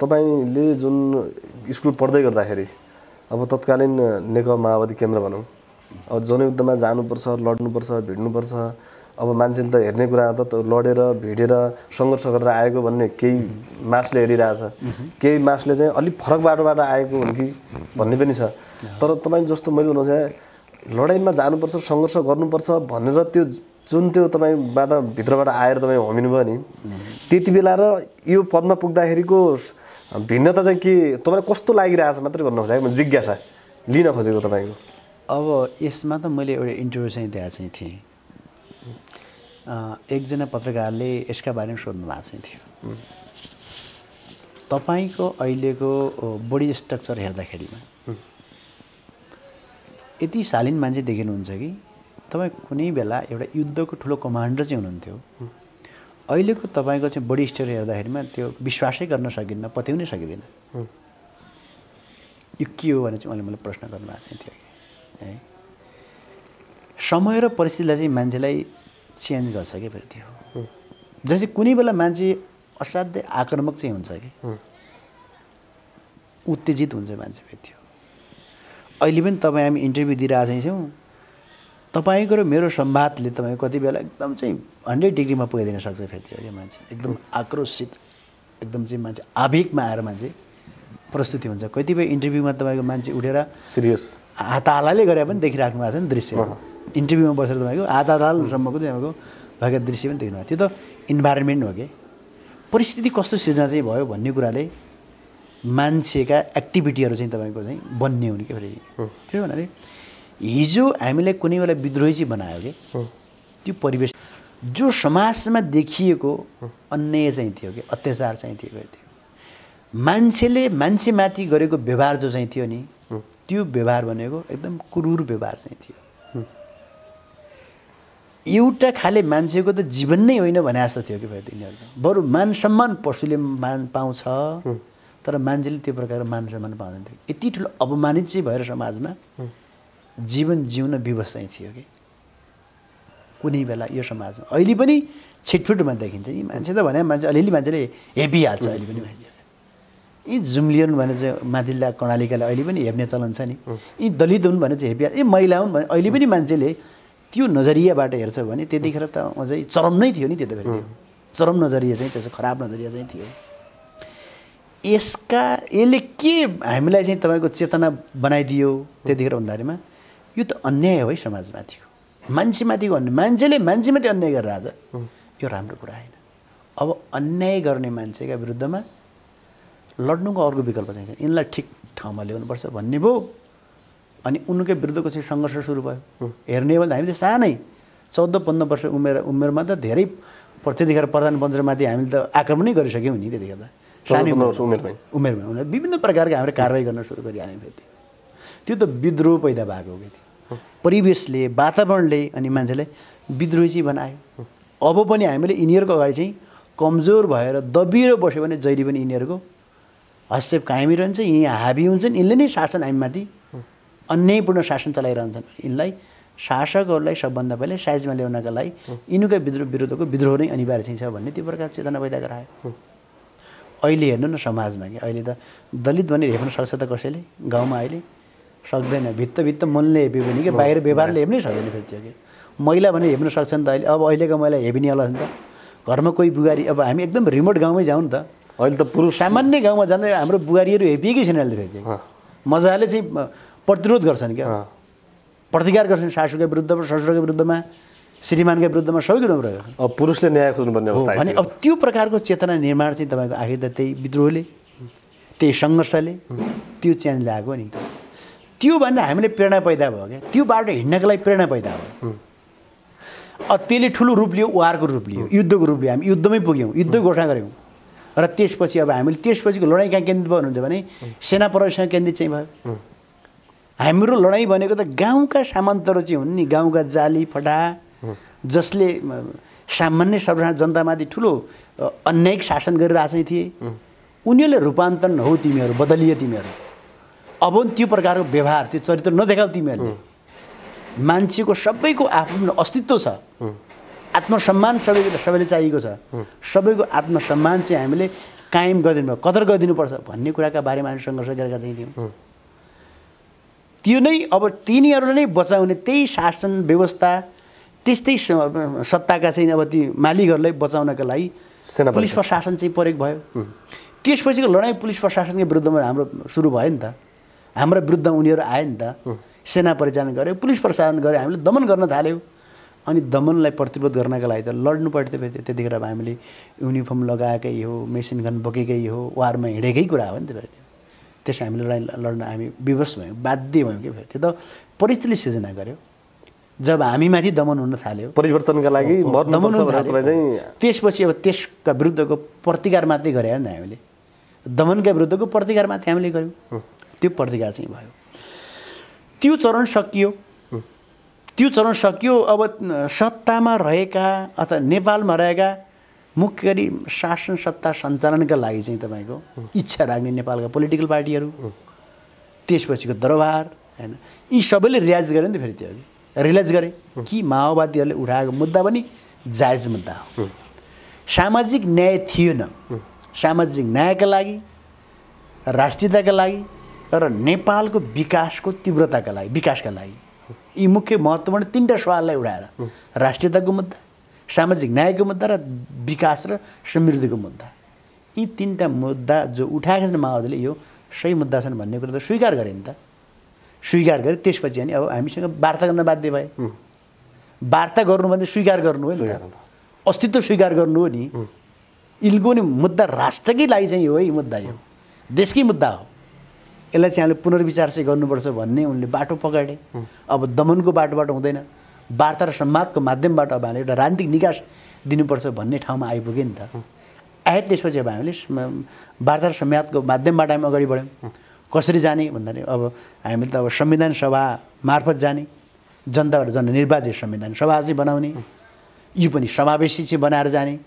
तपाईँले जुन स्कुल पढ्दै गर्दाखेरि अब तत्कालीन नेकपा माओवादी केन्द्र भनौँ, अब जनयुद्धमा जानुपर्छ, लड्नुपर्छ, भिड्नुपर्छ। अब मान्छेले त हेर्ने कुरा त लडेर भिडेर सङ्घर्ष गरेर आएको भन्ने केही मासले हेरिरहेछ, केही मासले चाहिँ अलिक फरक बाटोबाट आएको हुन् कि भन्ने पनि छ। तर तपाईँ जस्तो मैले भन्नु चाहिँ लडाइँमा जानुपर्छ, सङ्घर्ष गर्नुपर्छ भनेर त्यो जुन त्यो तपाईँबाट भित्रबाट आएर तपाईँ होमिनुभयो नि, त्यति बेला र यो पदमा पुग्दाखेरिको भिन्नता चाहिँ के तपाईँलाई कस्तो लागिरहेछ मात्रै भन्नु खोजेको, जिज्ञासा लिन खोजेको तपाईँको। अब यसमा त मैले एउटा इन्टरभ्यू चाहिँ दिएको चाहिँ थिएँ, एकजना पत्रकारले यसका बारेमा सोध्नु भएको चाहिँ थियो। तपाईँको अहिलेको बडी स्ट्रक्चर हेर्दाखेरिमा यति शालीन मान्छे देखिनुहुन्छ कि तपाईँ कुनै बेला एउटा युद्धको ठुलो कमान्डर चाहिँ हुनुहुन्थ्यो। अहिलेको तपाईँको चाहिँ बडी स्ट्रक्चर हेर्दाखेरिमा त्यो विश्वासै गर्न सकिन्न, पत्याउनै सकिँदैन। यो के हो भने चाहिँ मलाई प्रश्न गर्नुभएको चाहिँ थियो है। समय र परिस्थितिलाई चाहिँ मान्छेलाई चेन्ज गर्छ क्या फेरि त्यो। जस्तै कुनै बेला मान्छे असाध्यै आक्रामक चाहिँ हुन्छ कि उत्तेजित हुन्छ मान्छे फेरि त्यो। अहिले पनि तपाईँ हामी इन्टरभ्यू दिइरहेको छौँ, तपाईँको र मेरो संवादले तपाईँ कति बेला एकदम चाहिँ 100 डिग्रीमा पुगाइदिन सक्छ फेरि त्यो क्या। मान्छे एकदम आक्रोशित, एकदम चाहिँ मान्छे आवेगमा आएर मान्छे प्रस्तुति हुन्छ। कतिपय इन्टरभ्यूमा तपाईँको मान्छे उठेर सिरियस हात हालाले गरे पनि देखिराख्नु भएको छ नि दृश्य। इन्टरभ्यूमा बसेर तपाईँको हात हालसम्मको चाहिँ तपाईँको भएको दृश्य पनि देख्नु भएको। त्यो त इन्भाइरोमेन्ट हो कि परिस्थिति कस्तो सिर्जना चाहिँ भयो भन्ने कुराले मान्छेका एक्टिभिटीहरू चाहिँ तपाईँको चाहिँ बन्ने हुने क्या फेरि। त्यो भन्नाले हिजो हामीलाई कुनै बेला विद्रोही चाहिँ बनायो कि त्यो परिवेश जो समाजमा देखिएको अन्याय चाहिँ थियो कि अत्याचार चाहिँ थियो मान्छेले मान्छेमाथि गरेको व्यवहार जो चाहिँ थियो नि त्यो व्यवहार भनेको एकदम क्रूर व्यवहार चाहिँ थियो एउटा खाले मान्छेको त जीवन नै होइन भने जस्तो थियो कि फेरि तिनीहरूको बरु मान सम्मान पशुले पाउँछ तर मान्छेले त्यो प्रकारको मान सम्मान पाउँदैन थियो यति ठुलो अपमानित चाहिँ भएर समाजमा जीवन जिउन विवश चाहिँ थियो कि कुनै बेला यो समाजमा अहिले पनि छिटफुटमा देखिन्छ यी मान्छे त भने मान्छे अलिअलि मान्छेले हेपिहाल्छ अहिले पनि यी जुम्लियन भने चाहिँ माथिल्ला कर्णालिकाले अहिले पनि हेप्ने चलन छ नि यी दलित हुन् भने चाहिँ हेपिहाल्छ यी महिला हुन् भने अहिले पनि मान्छेले त्यो नजरियाबाट हेर्छ भने त्यतिखेर त अझै चरम नै थियो नि त्यो त फेरि चरम नजरिया चाहिँ त्यसो खराब नजरिया चाहिँ थियो यसले के हामीलाई चाहिँ तपाईँको चेतना बनाइदियो त्यतिखेर भन्दाखेरिमा यो त अन्याय हो है समाजमाथिको मान्छेमाथिको अन्याय मान्छेले मान्छेमाथि अन्याय गरेर आज यो राम्रो कुरा होइन अब अन्याय गर्ने मान्छेका विरुद्धमा लड्नुको अर्को विकल्प चाहिँ छैन यिनलाई ठिक ठाउँमा ल्याउनुपर्छ भन्ने भयो अनि उनकै विरुद्धको चाहिँ सङ्घर्ष सुरु भयो हेर्ने हो भने हामी त सानै 14-15 वर्ष उमेरमा त धेरै त्यतिखेर प्रधानमन्त्रीमाथि हामीले त आक्रमणै गरिसक्यौँ नि त्यतिखेर त सानै उमेरमा विभिन्न प्रकारका हामीले कारवाही गर्न सुरु गरिहाल्यौँ फेरि त्यो त विद्रोह पैदा भएको हो कि परिवेशले वातावरणले अनि मान्छेलाई विद्रोही चाहिँ बनायो अब पनि हामीले यिनीहरूको अगाडि चाहिँ कमजोर भएर दबिएर बस्यो भने जहिले पनि यिनीहरूको हस्तक्षेप कायमी रहन्छ यहाँ हाबी हुन्छन् यिनले नै शासन हामीमाथि अन्यायपूर्ण शासन चलाइरहन्छन् यिनलाई शासकहरूलाई सबभन्दा पहिले साइजमा ल्याउनका लागि यिनीकै विरुद्धको विद्रोह नै अनिवार्य चाहिँ छ भन्ने त्यो प्रकार चेतना पैदा गरायो अहिले हेर्नु न समाजमा कि अहिले त दलित भनेर हेप्न सक्छ त कसैले गाउँमा अहिले सक्दैन भित्त मनले हेप्यो भने कि बाहिर व्यवहारले हेप्नै सक्दैन फेरि त्यो कि महिला भने हेप्न सक्छ नि त अहिले अब अहिलेको महिला हेपिने होला नि त घरमा कोही बुहारी अब हामी एकदम रिमोट गाउँमै जाउँ नि त अहिले त पुरुष सामान्य गाउँमा जाँदा हाम्रो बुहारीहरू हेपिएकै छैन अहिले फेरि मजाले चाहिँ प्रतिरोध गर्छन् क्या प्रतिकार गर्छन् सासूका विरुद्धमा ससुराको विरुद्धमा श्रीमानका विरुद्धमा सबैको विरुद्धमा गर्छन् अब पुरुषले न्याय खोज्नुपर्ने अवस्था भने अब त्यो प्रकारको चेतना निर्माण चाहिँ तपाईँको आखिर त त्यही विद्रोहले त्यही सङ्घर्षले त्यो चेन्ज ल्याएको नि त त्यो भन्दा हामीले प्रेरणा पैदा भयो क्या त्यो बाटो हिँड्नको लागि प्रेरणा पैदा भयो त्यसले ठुलो रूप लियो वारको रूप लियो युद्धको रूप लियो हामी युद्धमै पुग्यौँ युद्ध घोषणा गऱ्यौँ र त्यसपछि अब हामीले त्यसपछिको लडाइँ कहाँ केन्द्रित भयो भन्नुहुन्छ भने सेना प्रहरीसँग केन्द्रित चाहिँ भयो हाम्रो लडाइँ भनेको त गाउँका सामन्तहरू चाहिँ हुन् नि गाउँका जाली फटा जसले सामान्य सर्वसाधारण जनतामाथि ठुलो अन्यायिक शासन गरिरहेको चाहिँ थिए उनीहरूले रूपान्तरण हो तिमीहरू बदलिए तिमीहरू अब त्यो प्रकारको व्यवहार त्यो चरित्र नदेखाऊ तिमीहरूले मान्छेको सबैको आफ्नो अस्तित्व छ आत्मसम्मान सबैले चाहिएको छ सबैको आत्मसम्मान चाहिँ हामीले कायम गरिदिनु कदर गरिदिनुपर्छ भन्ने कुराका बारेमा हामी सङ्घर्ष गरेका चाहिँ थियौँ त्यो नै अब तिनीहरूले नै बचाउने त्यही शासन व्यवस्था त्यस्तै सत्ताका चाहिँ अब ती मालिकहरूलाई बचाउनका लागि पुलिस प्रशासन चाहिँ प्रयोग भयो त्यसपछिको लडाइँ पुलिस प्रशासनको विरुद्धमा हाम्रो सुरु भयो नि त हाम्रो विरुद्ध उनीहरू आयो नि त सेना परिचालन गऱ्यो पुलिस प्रशासन गऱ्यो हामीले दमन गर्न थाल्यौँ अनि दमनलाई प्रतिरोध गर्नका लागि त लड्नु पर्थ्यो फेरि त्यतिखेर अब हामीले युनिफर्म लगाएकै हो मेसिन गन बोकेकै हो वारमा हिँडेकै कुरा हो नि त फेरि त्यसो हामीले लडाइँ लड्न हामी विवश भयौँ बाध्य भयौँ कि फेरि त्यो त परिस्थितिले सिर्जना गर्यो जब हामीमाथि दमन हुन थाल्यो परिवर्तनका लागि दमन हुन थाल्यो त्यसपछि अब त्यसका विरुद्धको प्रतिकार मात्रै गरे नि हामीले दमनका विरुद्धको प्रतिकार मात्रै हामीले गऱ्यौँ त्यो प्रतिकार चाहिँ भयो त्यो चरण सकियो अब सत्तामा रहेका अथवा नेपालमा रहेका मुख्य गरी शासन सत्ता सञ्चालनका लागि चाहिँ तपाईँको इच्छा राख्ने नेपालका पोलिटिकल पार्टीहरू त्यसपछिको दरबार होइन यी सबैले रियाज गरे नि त फेरि त्यो रियलाइज गरे कि माओवादीहरूले उठाएको मुद्दा पनि जायज मुद्दा हो सामाजिक न्याय थिएन सामाजिक न्यायका लागि राष्ट्रियताका लागि र नेपालको विकासको तीव्रताका लागि विकासका लागि यी मुख्य महत्त्वपूर्ण तीनटा सवाललाई उठाएर राष्ट्रियताको मुद्दा सामाजिक न्यायको मुद्दा र विकास र समृद्धिको मुद्दा यी तीनटा मुद्दा जो उठाएका छन् माओवादीले यो सही मुद्दा छन् भन्ने कुरा त स्वीकार गरे नि त स्वीकार गरे त्यसपछि अनि अब हामीसँग वार्ता गर्न बाध्य भए वार्ता गर्नु भने स्वीकार गर्नु हो नि अस्तित्व स्वीकार गर्नु हो नि यिनको नि मुद्दा राष्ट्रकै लागि चाहिँ हो है मुद्दा यो देशकै मुद्दा हो यसलाई चाहिँ हामीले पुनर्विचार चाहिँ गर्नुपर्छ भन्ने उनले बाटो पक्राए अब दमनको बाटोबाट हुँदैन वार्ता र संवादको माध्यमबाट अब हामीले एउटा राजनीतिक निकास दिनुपर्छ भन्ने ठाउँमा आइपुग्यो नि त। त्यसपछि अब हामीले वार्ता र संवादको माध्यमबाट हामी अगाडि बढ्यौँ। कसरी जाने भन्दाखेरि अब हामीले त अब संविधान सभा मार्फत जाने, जनताबाट जननिर्वाचित संविधान सभा चाहिँ बनाउने, यो पनि समावेशी चाहिँ बनाएर जाने,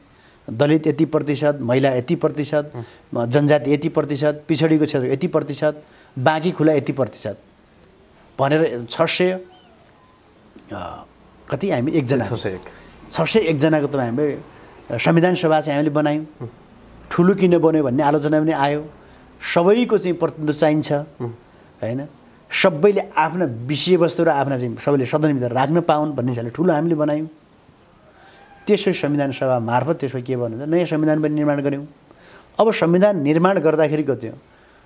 दलित यति प्रतिशत, महिला यति प्रतिशत, जनजाति यति प्रतिशत, पिछडिको क्षेत्र यति प्रतिशत, बाँकी खुला यति प्रतिशत भनेर 600 कति हामी एकजना 601 जनाको त हामीले संविधान सभा चाहिँ हामीले बनायौँ। ठुलो किन बन्यो भन्ने आलोचना पनि आयो। सबैको चाहिँ प्रतिनिधित्व चाहिन्छ हैन, सबैले आफ्ना विषयवस्तु र आफ्ना चाहिँ सबैले सदनभित्र राख्न पाउन् भन्ने हिसाबले ठुलो हामीले बनायौँ। त्यसै संविधान सभा मार्फत त्यसो के भन्नुहुन्छ, नयाँ संविधान पनि निर्माण गऱ्यौँ। अब संविधान निर्माण गर्दाखेरिको त्यो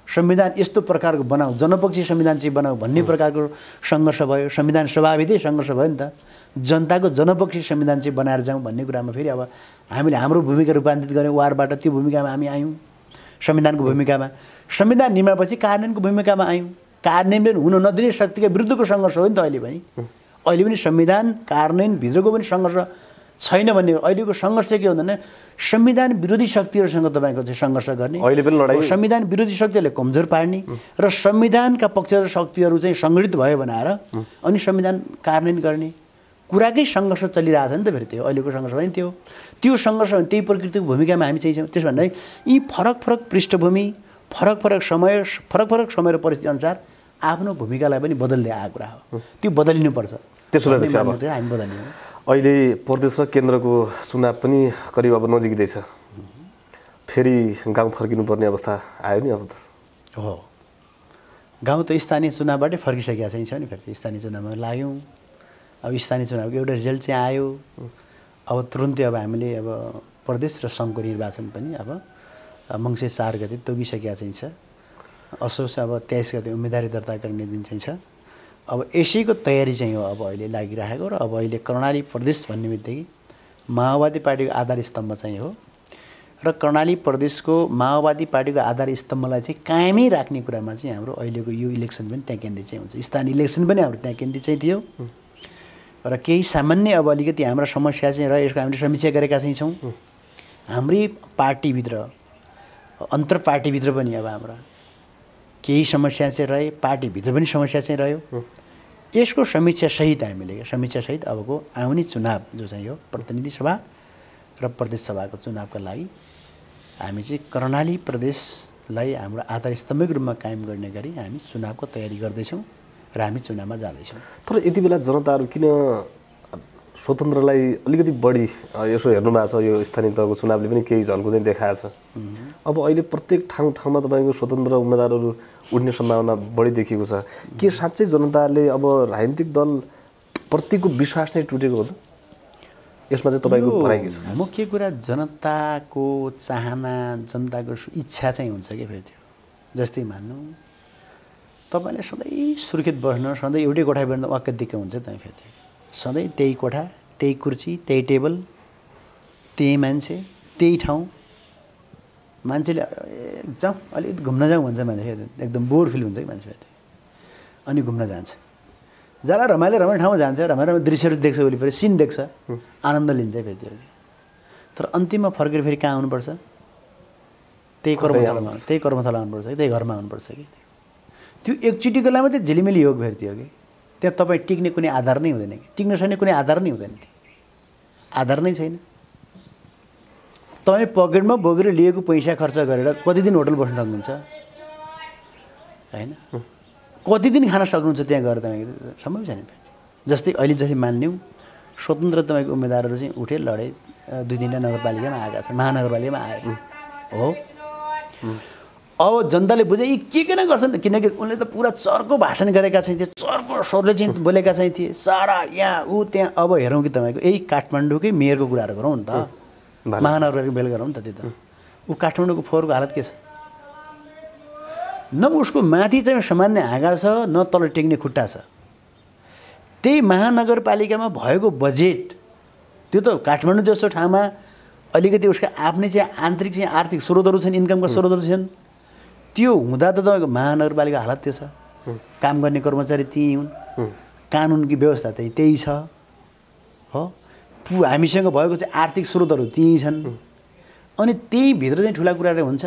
संविधान यस्तो प्रकारको बनाऊ, जनपक्षी संविधान चाहिँ बनाऊ भन्ने प्रकारको सङ्घर्ष भयो। संविधान सभाभित्रै सङ्घर्ष भयो नि त। जनताको जनपक्षी संविधान चाहिँ बनाएर जाउँ भन्ने कुरामा फेरि अब हामीले हाम्रो भूमिका रूपान्तरित गऱ्यौँ। वारबाट त्यो भूमिकामा हामी आयौँ, संविधानको भूमिकामा। संविधान निर्माणपछि कार्यान्वयनको भूमिकामा आयौँ। कार्यान्वयन हुन नदिने शक्तिका विरुद्धको सङ्घर्ष हो नि त अहिले पनि संविधान कार्यान्वयनभित्रको पनि सङ्घर्ष छैन भन्ने। अहिलेको सङ्घर्ष के हो भने संविधान विरोधी शक्तिहरूसँग तपाईँको चाहिँ सङ्घर्ष गर्ने, अहिले पनि लडाइँ, संविधान विरोधी शक्तिहरूले कमजोर पार्ने र संविधानका पक्षधर शक्तिहरू चाहिँ सङ्गठित भयो भनेर अनि संविधान कार्यान्वयन गर्ने कुराकै सङ्घर्ष चलिरहेछ नि त। फेरि त्यो अहिलेको सङ्घर्ष पनि त्यो सङ्घर्ष भने त्यही प्रकृतिको भूमिकामा हामी चाहिँ छौँ। त्यसो भन्दा यी फरक फरक पृष्ठभूमि, फरक फरक समय र परिस्थिति अनुसार आफ्नो भूमिकालाई पनि बदल्दै आएको कुरा हो। त्यो बदलिनुपर्छ। त्यसो भएपछि अब हामी बदलियौँ। अहिले प्रदेश र केन्द्रको चुनाव पनि करिब अब नजिकै छ। फेरि गाउँ फर्किनुपर्ने अवस्था आयो नि अब त। हो, गाउँ त स्थानीय चुनावबाटै फर्किसकेका चाहिँ छ नि। फेरि स्थानीय चुनावमा लाग्यौँ। अब स्थानीय चुनावको एउटा रिजल्ट चाहिँ आयो। अब तुरुन्तै अब हामीले अब प्रदेश र सङ्घको निर्वाचन पनि अब मङ्सिर 4 गते तोकिसकेका चाहिँ छ। असोज अब 23 गते उम्मेदवारी दर्ता गर्ने दिन चाहिँ छ। अब यसैको तयारी चाहिँ हो अब अहिले लागिरहेको। र अब अहिले कर्णाली प्रदेश भन्ने बित्तिकै माओवादी पार्टीको आधार स्तम्भ चाहिँ हो र कर्णाली प्रदेशको माओवादी पार्टीको आधार स्तम्भलाई चाहिँ कायमै राख्ने कुरामा चाहिँ हाम्रो अहिलेको यो इलेक्सन पनि त्यहाँ केन्द्रित चाहिँ हुन्छ। स्थानीय इलेक्सन पनि हाम्रो त्यहाँ केन्द्रित चाहिँ थियो र केही सामान्य अब अलिकति हाम्रो समस्या चाहिँ र यसको हामीले समीक्षा गरेका चाहिँ छौँ। हाम्रै पार्टीभित्र अन्तर पार्टीभित्र पनि अब हाम्रा केही समस्या चाहिँ रहे, पार्टीभित्र पनि समस्या चाहिँ रह्यो। यसको समीक्षासहित हामीले समीक्षासहित अबको आउने चुनाव जो चाहिँ हो प्रतिनिधि सभा र प्रदेश सभाको चुनावका लागि हामी चाहिँ कर्णाली प्रदेशलाई हाम्रो आधार स्तम्भको रूपमा कायम गर्ने गरी हामी चुनावको तयारी गर्दैछौँ र हामी चुनावमा जाँदैछौँ। तर यति बेला जनताहरू किन स्वतन्त्रलाई अलिकति बढी यसो हेर्नु भएको छ? यो स्थानीय तहको चुनावले पनि केही झल्को चाहिँ देखाएको छ। अब अहिले प्रत्येक ठाउँमा तपाईँको स्वतन्त्र उम्मेदवारहरू उठ्ने सम्भावना बढी देखिएको छ। के साँच्चै जनताले अब राजनीतिक दल प्रतिको विश्वास चाहिँ टुटेको हो त? यसमा चाहिँ तपाईँको भनाइ के छ? मुख्य कुरा जनताको चाहना, जनताको इच्छा चाहिँ हुन्छ कि फेरि त्यो जस्तै मान्नु तपाईँले सधैँ सुर्खेत बस्न, सधैँ एउटै कोठा बस्न वाक्क दिक्क हुन्छ तपाईँ। फेरि सधैँ त्यही कोठा, त्यही कुर्सी, त्यही टेबल, त्यही मान्छे, त्यही ठाउँ। मान्छेले जाउँ अलिकति घुम्न जाउँ भन्छ मान्छे, एकदम बोर फिल हुन्छ कि मान्छे फेरि अनि घुम्न जान्छ। जाला रमाइलो ठाउँमा जान्छ, रमाइलो दृश्यहरू देख्छ, वरिपरि सिन देख्छ, आनन्द लिन्छ फेरि त्यो। तर अन्तिममा फर्केर फेरि कहाँ आउनुपर्छ? त्यही कर्मथला आउनुपर्छ कि त्यही घरमा आउनुपर्छ कि त्यो एकचोटिको लागि मात्रै झिलिमिली योग फेरि थियो कि त्यहाँ तपाईँ टिक्ने कुनै आधार नै हुँदैन कि टिक्न सक्ने कुनै आधार नै हुँदैन। त्यो आधार नै छैन। तपाईँ पकेटमा बोकेर लिएको पैसा खर्च गरेर कति दिन होटल बस्न सक्नुहुन्छ होइन? कति दिन खान सक्नुहुन्छ त्यहाँ गएर? तपाईँ सम्भव छैन। जस्तै अहिले जस्तै मानिलिउँ स्वतन्त्र तपाईँको उम्मेदवारहरू चाहिँ उठे लडे 2-3 नगरपालिकामा आएका छन्, महानगरपालिकामा आए हो। अब जनताले बुझे यी के किन गर्छन्? किनकि उनले त पुरा चर्को भाषण गरेका चाहिँ, त्यो चर्को स्वरले चाहिँ बोलेका चाहिँ थिए सारा यहाँ ऊ त्यहाँ। अब हेरौँ कि तपाईँको यही काठमाडौँकै मेयरको कुराहरू गरौँ नि त, महानगरपालिकाको बेल गरौँ नि त। त्यो त ऊ काठमाडौँको फोहोरको हालत के छ? न उसको माथि चाहिँ सामान्य हाँगा छ, न तल टेक्ने खुट्टा छ। त्यही महानगरपालिकामा भएको बजेट त्यो त काठमाडौँ जस्तो ठाउँमा अलिकति उसका आफ्नै चाहिँ आन्तरिक चाहिँ आर्थिक स्रोतहरू छन्, इन्कमका स्रोतहरू छन्। त्यो हुँदा त तपाईँको महानगरपालिका हालत त्यो छ। काम गर्ने कर्मचारी त्यही हुन्, कानुनकी व्यवस्था त्यही छ हो हामीसँग भएको चाहिँ आर्थिक स्रोतहरू त्यही छन् अनि त्यही भित्र चाहिँ ठुला कुराहरू हुन्छ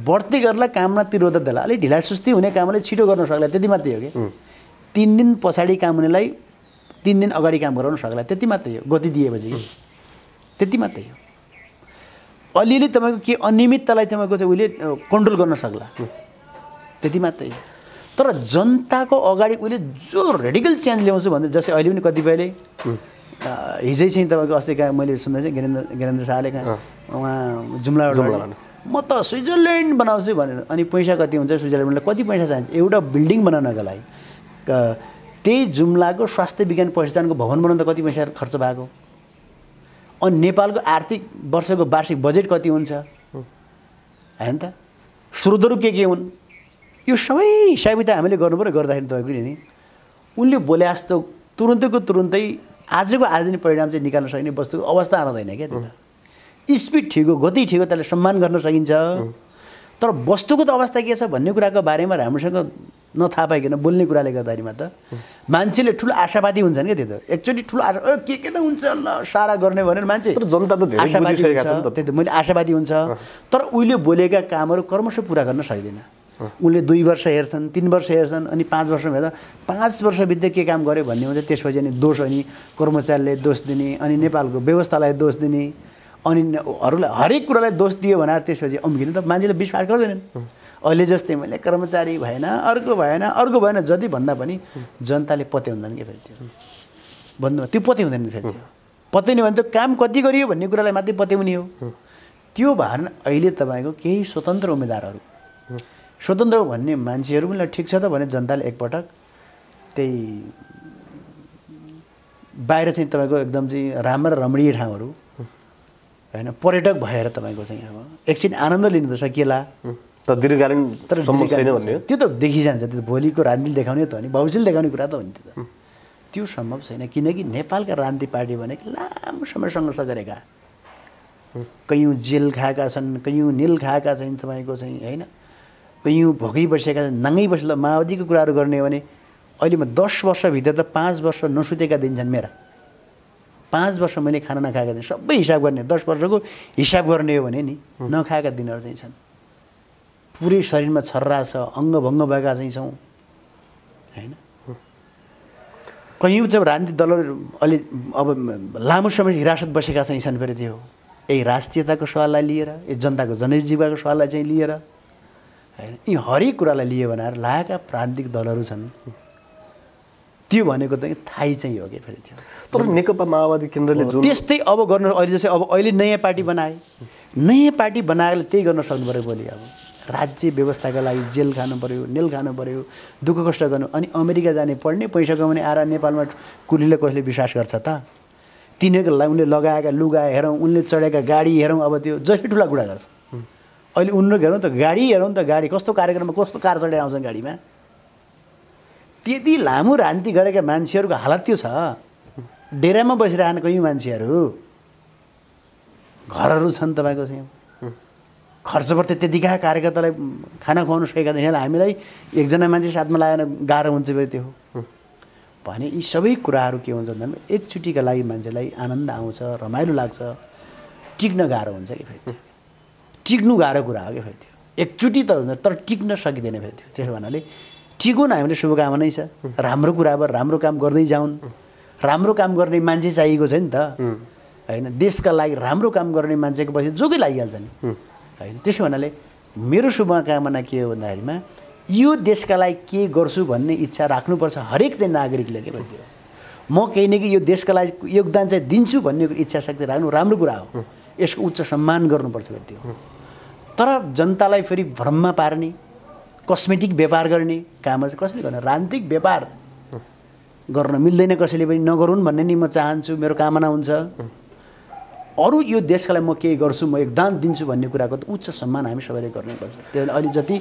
बढ्दै गर्ला काममा तिरोध देला अलिक ढिला सुस्ती हुने कामलाई छिटो गर्न सक्ला त्यति मात्रै हो कि 3 दिन पछाडि काम हुनेलाई 3 दिन अगाडि काम गराउन सक्ला त्यति मात्रै हो गति दिएपछि त्यति मात्रै हो अलिअलि तपाईँको के अनियमिततालाई तपाईँको चाहिँ उसले कन्ट्रोल गर्न सक्ला त्यति मात्रै हो तर जनताको अगाडि उसले जो रेडिकल चेन्ज ल्याउँछु भन्दै जस्तै अहिले पनि कतिपयले हिजै चाहिँ तपाईँको अस्ति कहाँ मैले सुन्दैछु गिरेन्द्र शाहले कहाँ उहाँ जुम्ला म त स्विजरल्यान्ड बनाउँछु भनेर अनि पैसा कति हुन्छ स्विजरल्यान्डलाई कति पैसा चाहिन्छ एउटा बिल्डिङ बनाउनका लागि त्यही जुम्लाको स्वास्थ्य विज्ञान प्रतिष्ठानको भवन बनाउन त कति पैसा खर्च भएको अनि नेपालको आर्थिक वर्षको वार्षिक बजेट कति हुन्छ होइन त स्रोतहरू के हुन् यो सबै हिसाब किताब हामीले गर्नु पर्यो गर्दाखेरि तपाईँको नि उनले बोले जस्तो तुरुन्तैको तुरुन्तै आजको आज दिन परिणाम चाहिँ निकाल्न सक्ने वस्तुको अवस्था आउँदैन क्या त्यो त स्पिड ठिक हो गति ठिक हो त्यसलाई सम्मान गर्न सकिन्छ तर वस्तुको त अवस्था के छ भन्ने कुराको बारेमा राम्रोसँग नथाहा पाइकन बोल्ने कुराले गर्दाखेरिमा त मान्छेले ठुलो आशावादी हुन्छन् क्या त्यो त एकचोटि ठुलो आशा के त हुन्छ ल सारा गर्ने भनेर मान्छे तर जनता त धेरै बुझिसकेका छन् त्यही त मैले आशावादी हुन्छ तर उहिले बोलेका कामहरू क्रमशः पुरा गर्न सक्दैन उनले 2 वर्ष हेर्छन् 3 वर्ष हेर्छन् अनि 5 वर्षमा हेर्दा 5 वर्षभित्र के काम गर्यो भन्ने हुन्छ त्यसपछि अनि दोष अनि कर्मचारीले दोष दिने अनि नेपालको व्यवस्थालाई दोष दिने अनि अरूलाई हरेक कुरालाई दोष दियो भने त्यसपछि अम्किने त मान्छेले विश्वास गर्दैनन् अहिले जस्तै मैले कर्मचारी भएन अर्को भएन जति भन्दा पनि जनताले पत्याउँदैन के फेरि त्यो भन्नु त्यो पत्याउँदैन फेरि त्यो पत्याउने भने त काम कति गरियो भन्ने कुरालाई मात्रै पत्याउने हो त्यो भएर अहिले तपाईँको केही स्वतन्त्र उम्मेदवारहरू स्वतन्त्र भन्ने मान्छेहरू पनि ठिक छ त भने जनताले एकपटक त्यही बाहिर चाहिँ तपाईँको एकदम चाहिँ राम्रा रमणीय ठाउँहरू होइन पर्यटक भएर तपाईँको चाहिँ अब एकछिन आनन्द लिनु त सकिएला त दीर्घकालीन सम्भव छैन भन्ने त्यो त देखिजान्छ त्यो भोलिको राजनीति देखाउने त हो नि भविष्यले देखाउने कुरा त हो नि त्यो त त्यो सम्भव छैन किनकि नेपालका राजनीतिक पार्टी भनेको लामो समय सङ्घर्ष गरेका कैयौँ जेल खाएका छन् कैयौँ निल खाएका छन् तपाईँको चाहिँ होइन कैयौँ भोकै बसेका छन् नाङ्गै बसेर माओवादीको कुराहरू गर्ने हो भने अहिले म 10 वर्षभित्र त 5 वर्ष नसुतेका दिन छन् मेरा 5 वर्ष मैले खाना नखाएका दिन सबै हिसाब गर्ने 10 वर्षको हिसाब गर्ने हो भने नि नखाएका दिनहरू चाहिँ छन् पुरै शरीरमा छर्रा छ अङ्गभङ्ग भएका चाहिँ छौँ होइन कैयौँ चाहिँ राजनीतिक दलहरू अलि अब लामो समय हिरासत बसेका चाहिँ छन् फेरि त्यो यही राष्ट्रियताको सवाललाई लिएर यो जनताको जनजीविकाको सवाललाई चाहिँ लिएर होइन यी हरेक कुरालाई लियो भने लागेका राजनीतिक दलहरू छन् त्यो भनेको त थाहै चाहिँ हो कि फेरि त्यो तर नेकपा माओवादी केन्द्रले जुन त्यस्तै अब गर्न अहिले जस्तै अब अहिले नयाँ पार्टी बनाए नयाँ पार्टी बनाएर त्यही गर्न सक्नु पऱ्यो भोलि अब राज्य व्यवस्थाका लागि जेल खानु पऱ्यो नेल खानु पऱ्यो दुःख कष्ट गर्नु अनि अमेरिका जाने पढ्ने पैसा कमाउने आएर नेपालमा कुलीले कसले विश्वास गर्छ त तिनीहरूको लागि उनले लगाएका लुगा हेरौँ उनले चढेका गाडी हेरौँ अब त्यो जसले ठुला कुरा गर्छ अहिले उनीहरू हेरौँ त गाडी हेरौँ त गाडी कस्तो कार्यक्रममा कस्तो कार चढेर आउँछन् गाडीमा त्यति लामो राजनीति गरेका मान्छेहरूको हालत त्यो छ डेरामा बसिरहने कैयौँ मान्छेहरू घरहरू छन् तपाईँको चाहिँ खर्च पर्थे त्यतिका कार्यकर्तालाई खाना खुवाउनु सकेका छैन हामीलाई एकजना मान्छे साथमा लागेर गाह्रो हुन्छ फेरि त्यो भने यी सबै कुराहरू के हुन्छ भन्दा एकचोटिका लागि मान्छेलाई आनन्द आउँछ रमाइलो लाग्छ टिक्न गाह्रो हुन्छ कि फेरि टिक्नु गाह्रो कुरा हो कि फेरि त्यो एकचोटि त हुन्छ तर टिक्न सकिँदैन फेरि त्यो त्यसो भन्नाले टिको न हामीले शुभकामना नै छ राम्रो कुरा अब राम्रो काम गर्दै जाउन् राम्रो काम गर्ने मान्छे चाहिएको छ नि त होइन देशका लागि राम्रो काम गर्ने मान्छेको पछि जोकै लागिहाल्छ नि होइन त्यसो भन्नाले मेरो शुभकामना के हो भन्दाखेरिमा यो देशका लागि के गर्छु भन्ने इच्छा राख्नुपर्छ हरेक चाहिँ नागरिकले के भन्छ म केही न केही यो देशका लागि योगदान चाहिँ दिन्छु भन्ने इच्छा शक्ति राख्नु राम्रो कुरा हो यसको उच्च सम्मान गर्नुपर्छ फेरि त्यो तर जनतालाई फेरि भ्रममा पार्ने कस्मेटिक व्यापार गर्ने कामहरू चाहिँ कसले गर्ने राजनीतिक व्यापार गर्न मिल्दैन कसैले पनि नगरून् भन्ने नि म चाहन्छु मेरो कामना हुन्छ अरू यो देशका लागि म केही गर्छु म योगदान दिन्छु भन्ने कुराको त उच्च सम्मान हामी सबैले गर्नुपर्छ त्यही अहिले जति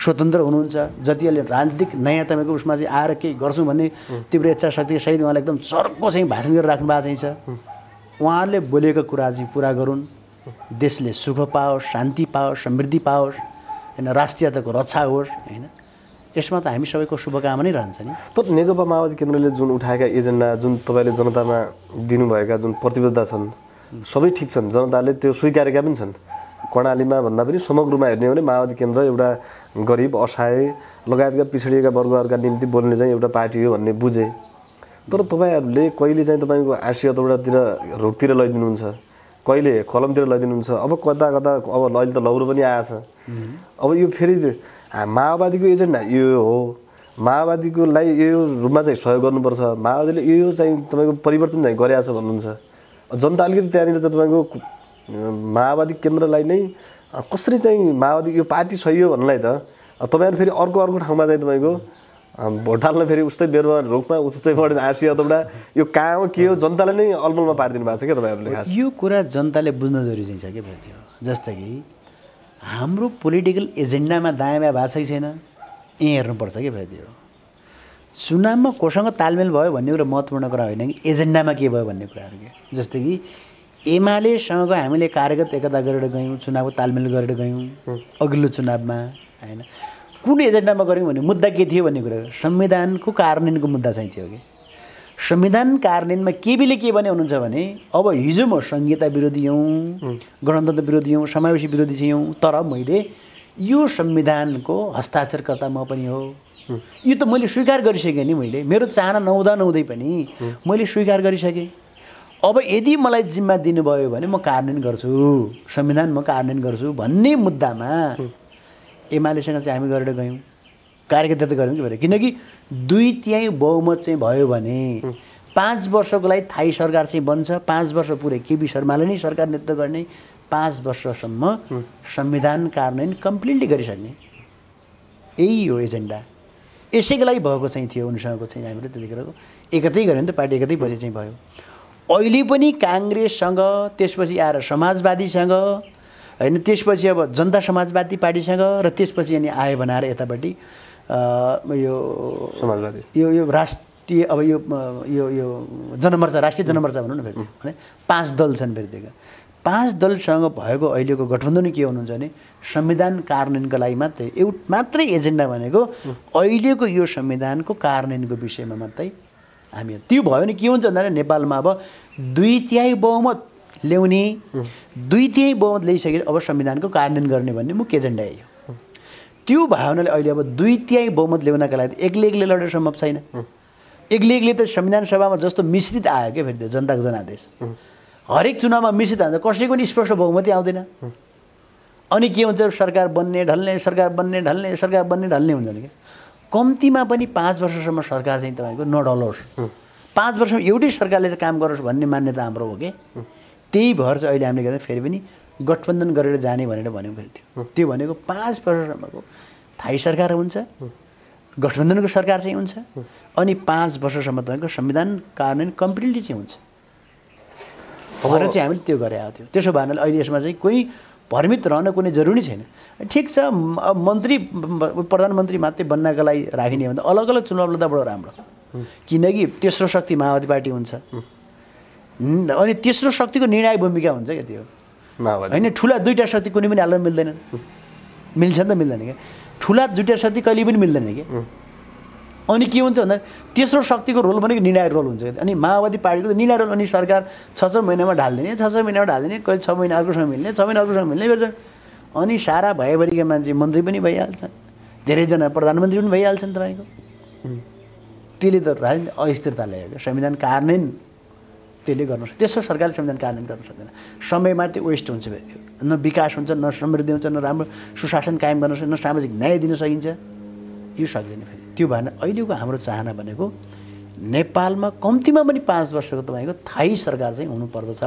स्वतन्त्र हुनुहुन्छ जति अहिले राजनीतिक नयाँ तपाईँको उसमा चाहिँ आएर केही गर्छु भन्ने तीव्र इच्छा शक्ति सहित उहाँले एकदम चर्को चाहिँ भाषण गरेर राख्नु भएको चाहिँ छ उहाँहरूले बोलेको कुरा चाहिँ पुरा गरून् देशले सुख पाओस् शान्ति पाओस् समृद्धि पाओस् होइन राष्ट्रियताको रक्षा होस् होइन यसमा त हामी सबैको शुभकामना नै रहन्छ नि। तर नेकपा माओवादी केन्द्रले जुन उठाएका एजेन्डा जुन तपाईँले जनतामा दिनुभएका जुन प्रतिबद्धता छन् सबै ठिक छन्, जनताले त्यो स्वीकारेका पनि छन्। कर्णालीमा भन्दा पनि समग्रमा हेर्ने हो भने माओवादी केन्द्र एउटा गरिब असहाय लगायतका पिछडिएका वर्गहरूका निम्ति बोल्ने चाहिँ एउटा पार्टी हो भन्ने बुझे। तर तपाईँहरूले कहिले चाहिँ तपाईँको आर्सी अथवातिर रुखतिर लैदिनुहुन्छ, कहिले कलमतिर लैदिनुहुन्छ, अब कता कता अब अहिले त लौरो पनि आएछ। अब यो फेरि माओवादीको एजेन्डा यो हो, माओवादीकोलाई यो रूपमा चाहिँ सहयोग गर्नुपर्छ, माओवादीले यो चाहिँ तपाईँको परिवर्तन चाहिँ गरेछ भन्नुहुन्छ। जनता अलिकति त्यहाँनिर चाहिँ तपाईँको माओवादी केन्द्रलाई नै कसरी चाहिँ माओवादी यो पार्टी सही हो भन्नलाई त तपाईँहरू फेरि अर्को ठाउँमा चाहिँ तपाईँको भोट हाल्न फेरि उस्तै बेरुवा रुखमा उस्तै पढेर आर्सी अथवा यो कहाँ हो के हो जनताले नै अलमलमा पारिदिनु भएको छ क्या तपाईँहरूले। खास यो कुरा जनताले बुझ्न जरुरी चाहिँ छ क्या भेट्यो। जस्तो कि हाम्रो पोलिटिकल एजेन्डामा दायाँ बायाँ भएको छैन, यहीँ हेर्नुपर्छ क्या भेट्यो। चुनावमा कोसँग तालमेल भयो भन्ने कुरा महत्त्वपूर्ण कुरा होइन कि एजेन्डामा के भयो भन्ने कुराहरू के। जस्तो कि एमालेसँग हामीले कार्यगत एकता गरेर गयौँ, चुनावको तालमेल गरेर गयौँ अघिल्लो चुनावमा होइन। कुन एजेन्डामा गऱ्यौँ भने मुद्दा के थियो भन्ने कुरा संविधानको कार्यान्वयनको मुद्दा चाहिँ थियो कि संविधान कार्यान्वयनमा केबीले के भने हुनुहुन्छ भने अब हिजो म संहिता विरोधी हौँ, गणतन्त्र विरोधी हौँ, समावेशी विरोधी चाहिँ हौँ, तर मैले यो संविधानको हस्ताक्षरकर्ता म पनि हो, यो त मैले स्वीकार गरिसकेँ नि। मैले मेरो चाहना नहुँदै पनि मैले स्वीकार गरिसकेँ। अब यदि मलाई जिम्मा दिनुभयो भने म कार्यान्वयन गर्छु, संविधान म कार्यान्वयन गर्छु भन्ने मुद्दामा एमालेसँग चाहिँ हामी गरेर गयौँ, कार्यगत गऱ्यौँ कि भने। किनकि 2/3 बहुमत चाहिँ भयो भने 5 वर्षको लागि थाई सरकार चाहिँ बन्छ, 5 वर्ष पुरै केपी शर्माले नै सरकार नेतृत्व गर्ने, 5 वर्षसम्म संविधान कार्यान्वयन कम्प्लिटली गरिसक्ने, यही हो एजेन्डा। यसैको लागि भएको चाहिँ थियो उनीसँगको चाहिँ हामीले त्यतिखेरको एकतै गऱ्यो नि त, पार्टी एकतै पछि चाहिँ भयो। अहिले पनि काङ्ग्रेससँग, त्यसपछि आएर समाजवादीसँग होइन, त्यसपछि अब जनता समाजवादी पार्टीसँग र त्यसपछि अनि आयो बनाएर यतापट्टि यो समाजवादी यो राष्ट्रिय अब यो जनमोर्चा, राष्ट्रिय जनमोर्चा भनौँ न फेरि भने 5 दल छन् फेरि त्यो 5 दलसँग भएको अहिलेको गठबन्धन के हुनुहुन्छ भने संविधान कार्यान्वयनको लागि मात्रै एजेन्डा भनेको अहिलेको यो संविधानको कार्यान्वयनको विषयमा मात्रै हामी। त्यो भयो भने के हुन्छ भन्दा नेपालमा अब 2/3 बहुमत ल्याउने, 2/3 बहुमत ल्याइसकेर अब संविधानको कार्यान्वयन गर्ने भन्ने मुख्य एजेन्डा हो। त्यो भयो भने अहिले अब 2/3 बहुमत ल्याउनका लागि एक्लै लडेर सम्भव छैन। एक्लै त संविधान सभामा जस्तो मिश्रित आयो क्या फेरि त्यो जनताको जनादेश, हरेक चुनावमा मिश्रित आउँछ, कसैको पनि स्पष्ट बहुमती आउँदैन। अनि के हुन्छ सरकार बन्ने ढल्ने हुन्छ नि। कम्तीमा पनि 5 वर्षसम्म सरकार चाहिँ तपाईँको नढलोस्, 5 वर्षमा एउटै सरकारले चाहिँ काम गरोस् भन्ने मान्यता हाम्रो हो कि। त्यही भएर चाहिँ अहिले हामीले गर्दा फेरि पनि गठबन्धन गरेर जाने भनेर भन्यौँ फेरि त्यो भनेको 5 वर्षसम्मको थाई सरकार हुन्छ, गठबन्धनको सरकार चाहिँ हुन्छ, अनि 5 वर्षसम्म तपाईँको संविधान कार्यान्वयन कम्प्लिटली चाहिँ हुन्छ भनेर चाहिँ हामीले त्यो गरे आएको थियो। त्यसो भएन अहिले यसमा चाहिँ कोही भ्रमित रहन कुनै जरुरी छैन। ठिक छ, मन्त्री प्रधानमन्त्री मात्रै बन्नका लागि राखिने भन्दा अलग अलग चुनाव लड्दा बडो राम्रो, किनकि तेस्रो शक्ति माओवादी पार्टी हुन्छ अनि तेस्रो शक्तिको निर्णायक भूमिका हुन्छ क्या त्यो होइन। ठुला 2टा शक्ति कुनै पनि हाल्न मिल्दैनन्, मिल्छ नि त मिल्दैन क्या, ठुला 2टा शक्ति कहिले पनि मिल्दैन क्या। अनि के हुन्छ भन्दा तेस्रो शक्तिको रोल भनेको निर्णायक रोल हुन्छ। अनि माओवादी पार्टीको त निर्णायक रोल, अनि सरकार 6 महिनामा ढालिदिने, 6 महिनामा ढालिदिने, कहिले 6 महिना अर्कोसँग मिल्ने, 6 महिना अर्कोसँग मिल्ने फेरि अनि सारा भएभरिका मान्छे मन्त्री पनि भइहाल्छन्, धेरैजना प्रधानमन्त्री पनि भइहाल्छन् तपाईँको। त्यसले त राजनीतिक अस्थिरता ल्यायो क्या। संविधान कार्यान्वयन त्यसले गर्न सक्छ, त्यसो सरकारले संविधान कार्यान्वयन गर्न सक्दैन। समयमा त्यो वेस्ट हुन्छ, न विकास हुन्छ, न समृद्धि हुन्छ, न राम्रो सुशासन कायम गर्न सक्छ, न सामाजिक न्याय दिन सकिन्छ, यो सक्दैन फेरि। त्यो भएन अहिलेको हाम्रो चाहना भनेको नेपालमा कम्तीमा पनि 5 वर्षको तपाईँको थाई सरकार चाहिँ हुनुपर्दछ,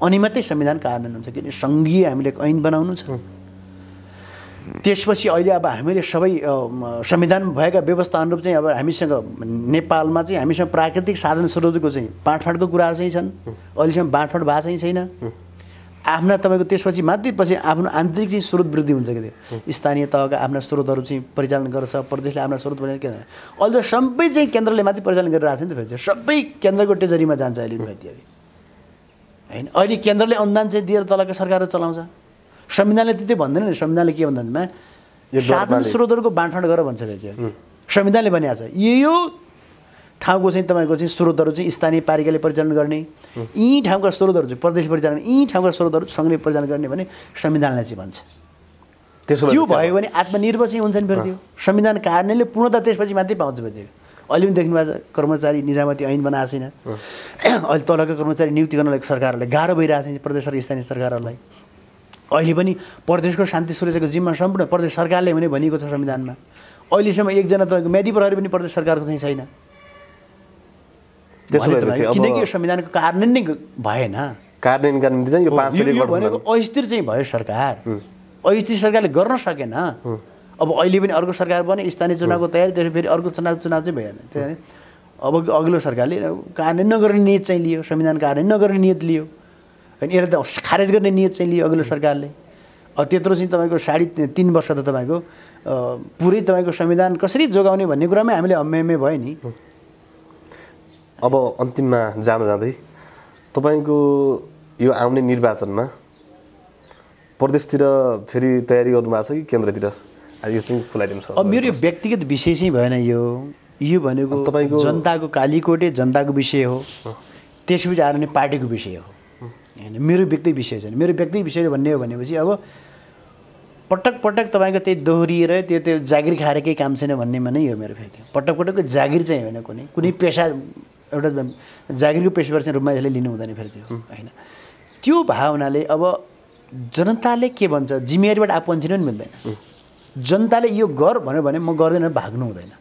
अनि मात्रै संविधान कार्यान्वयन हुन्छ। किन सङ्घीय हामीले ऐन बनाउनु छ, त्यसपछि अहिले अब हामीले सबै संविधान भएका व्यवस्था अनुरूप चाहिँ अब हामीसँग नेपालमा चाहिँ हामीसँग प्राकृतिक साधन स्रोतको चाहिँ बाँडफाँडको कुराहरू चाहिँ छन्, अहिलेसम्म बाँडफाँड भएको चाहिँ छैन। आफ्ना तपाईँको त्यसपछि मात्रै पछि आफ्नो आन्तरिक चाहिँ स्रोत वृद्धि हुन्छ कि त्यो स्थानीय तहका आफ्ना स्रोतहरू चाहिँ परिचालन गर्छ, प्रदेशले आफ्ना स्रोत परिचालन केन्द्र, अहिले त सबै चाहिँ केन्द्रले मात्रै परिचालन गरिरहेको छ नि त फेरि, सबै केन्द्रको ट्रेजरीमा जान्छ अहिले फेरि होइन। अहिले केन्द्रले अनुदान चाहिँ दिएर तलका सरकारहरू चलाउँछ, संविधानले त्यति भन्दैन नि। संविधानले के भन्दामा साधन स्रोतहरूको बाँडफाँड गर भन्छ फेरि त्यो संविधानले भनेको छ यो ठाउँको चाहिँ तपाईँको चाहिँ स्रोतहरू चाहिँ स्थानीय पालिकाले परिचालन गर्ने, यी ठाउँका स्रोतहरू चाहिँ प्रदेश परिचालन, यी ठाउँका स्रोतहरू सङ्घले परिचालन गर्ने भने संविधानले चाहिँ भन्छ। त्यो भयो भने आत्मनिर्भर चाहिँ हुन्छ नि फेरि त्यो संविधान कार्यान्वयनले पूर्णता त्यसपछि मात्रै पाउँछ फेरि त्यो। अहिले पनि देख्नु भएको छ कर्मचारी निजामती ऐन बनाएको छैन, अहिले तलका कर्मचारी नियुक्ति गर्नलाई सरकारहरूलाई गाह्रो भइरहेको छ प्रदेश र स्थानीय सरकारहरूलाई। अहिले पनि प्रदेशको शान्ति सुरक्षाको जिम्मा सम्पूर्ण प्रदेश सरकारले हुने भनिएको छ संविधानमा। अहिलेसम्म एकजना तपाईँको म्यादी प्रहरी पनि प्रदेश सरकारको चाहिँ छैन, किनकि यो संविधानको कार्यान्वयन नै भएन। कार्यान्वयनका निम्ति चाहिँ यो 5 भनेको अस्थिर चाहिँ भयो सरकार, अस्थिर सरकारले गर्न सकेन। अब अहिले पनि अर्को सरकार बने, स्थानीय चुनावको तयारी, त्यसपछि फेरि अर्को चुनाव चाहिँ भएन। त्यही अब अघिल्लो सरकारले कार्यान्वयन नगर्ने नियत चाहिँ लियो, संविधान कार्यान्वयन नगर्ने नियत लियो, होइन यसलाई त खारेज गर्ने नियत चाहिँ लियो अघिल्लो सरकारले। अब त्यत्रो चाहिँ तपाईँको 3.5 वर्ष त तपाईँको पुरै तपाईँको संविधान कसरी जोगाउने भन्ने कुरामै हामीले हम्मे भयो नि। अब अन्तिममा जाँदै तपाईँको यो आउने निर्वाचनमा प्रदेशतिर फेरि तयारी गर्नुभएको छ कि केन्द्रतिर? यो चाहिँ खुलाइदिनु छ। अब मेरो यो व्यक्तिगत विषय चाहिँ भएन, यो भनेको तपाईँको जनताको कालीकोटे जनताको विषय हो, त्यसपछि आएर नि पार्टीको विषय हो, होइन मेरो व्यक्तिगत विषय छैन। मेरो व्यक्तिगत विषय भन्ने हो भनेपछि अब पटक पटक तपाईँको त्यही दोहोरिएर त्यो जागिर खाएर केही काम छैन भन्नेमा नै हो मेरो। फेरि पटक पटकको जागिर चाहिँ होइन, कुनै पेसा एउटा जागिरको पेसावर चाहिँ रूपमा यसले लिनु हुँदैन फेरि त्यो, होइन त्यो भावनाले। अब जनताले के भन्छ जिम्मेवारीबाट आफू पन्छिनु पनि मिल्दैन। जनताले यो गर भन्यो भने म गर्दैन भाग्नु हुँदैन,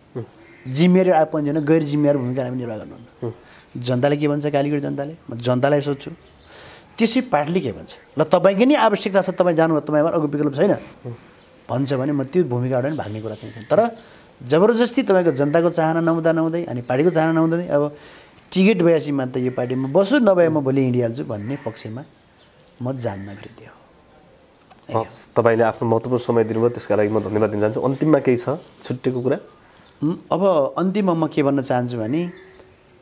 जिम्मेवारी आफू पन्छिनु गैर जिम्मेवार भूमिका हामी निर्वाह गर्नुहुन्न। जनताले के भन्छ कालीकोट जनताले, म जनतालाई सोध्छु, त्यसै पार्टीले के भन्छ। ल तपाईँकै नै आवश्यकता छ, तपाईँ जानुभयो, तपाईँमा अर्को विकल्प छैन भन्छ भने म त्यो भूमिकाबाट पनि भाग्ने कुरा चाहिँ छैन। तर जबरजस्ती तपाईँको जनताको चाहना नहुँदै अनि पार्टीको चाहना नहुँदै अब टिकट भएपछि त यो पार्टीमा बस्छु नभए म भोलि हिँडिहाल्छु भन्ने पक्षमा म जान्न फेरि त्यो। तपाईँले आफ्नो महत्त्वपूर्ण समय दिनुभयो, त्यसका लागि म धन्यवाद दिन चाहन्छु। अन्तिममा केही छ छुट्टेको कुरा? अब अन्तिममा म के भन्न चाहन्छु भने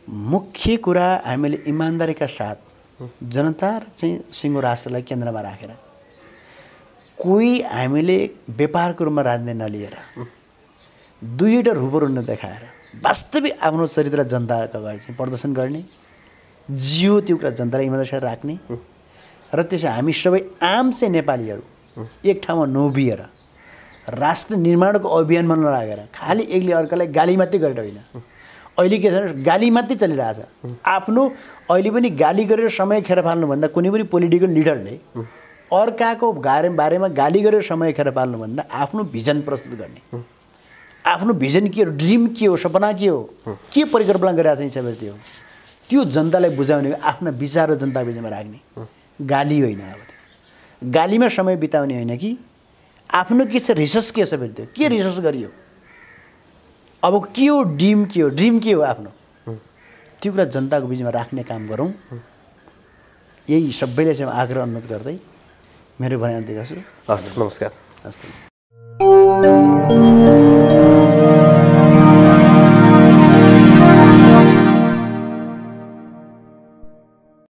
मुख्य कुरा हामीले इमान्दारीका साथ जनता र चाहिँ सिङ्गो राष्ट्रलाई केन्द्रमा राखेर कोही हामीले व्यापारको रूपमा राजनीति नलिएर दुईवटा रूपहरू नदेखाएर वास्तविक आफ्नो चरित्र जनताको अगाडि चाहिँ प्रदर्शन गर्ने, जियो त्यो कुरा जनतालाई इमान्दारी राख्ने र त्यसै हामी सबै आम चाहिँ नेपालीहरू एक ठाउँमा नउभिएर राष्ट्र निर्माणको अभियानमा नलागेर खालि एकले अर्कालाई गाली मात्रै गरेर होइन। अहिले के छ गाली मात्रै चलिरहेछ। आफ्नो अहिले पनि गाली गरेर समय खेर फाल्नुभन्दा कुनै पनि पोलिटिकल लिडरले अर्काको बारेमा गाली गरेर समय खेर फाल्नुभन्दा आफ्नो भिजन प्रस्तुत गर्ने, आफ्नो भिजन के हो, ड्रिम के हो, सपना के हो, के परिकल्पना गरिरहेको छ त्यो जनतालाई बुझाउने, आफ्ना विचार जनता बिचमा राख्ने, गाली होइन। अब त्यो गालीमा समय बिताउने होइन कि आफ्नो के छ रिसर्च के छ फेरि त्यो के रिसर्च गरियो, अब के हो ड्रिम के हो आफ्नो, त्यो कुरा जनताको बिचमा राख्ने काम गरौँ। यही सबैले चाहिँ आग्रह अनुरोध गर्दै मेरो भनाइ अन्त्य गर्छु। हस्, नमस्कार। हस्।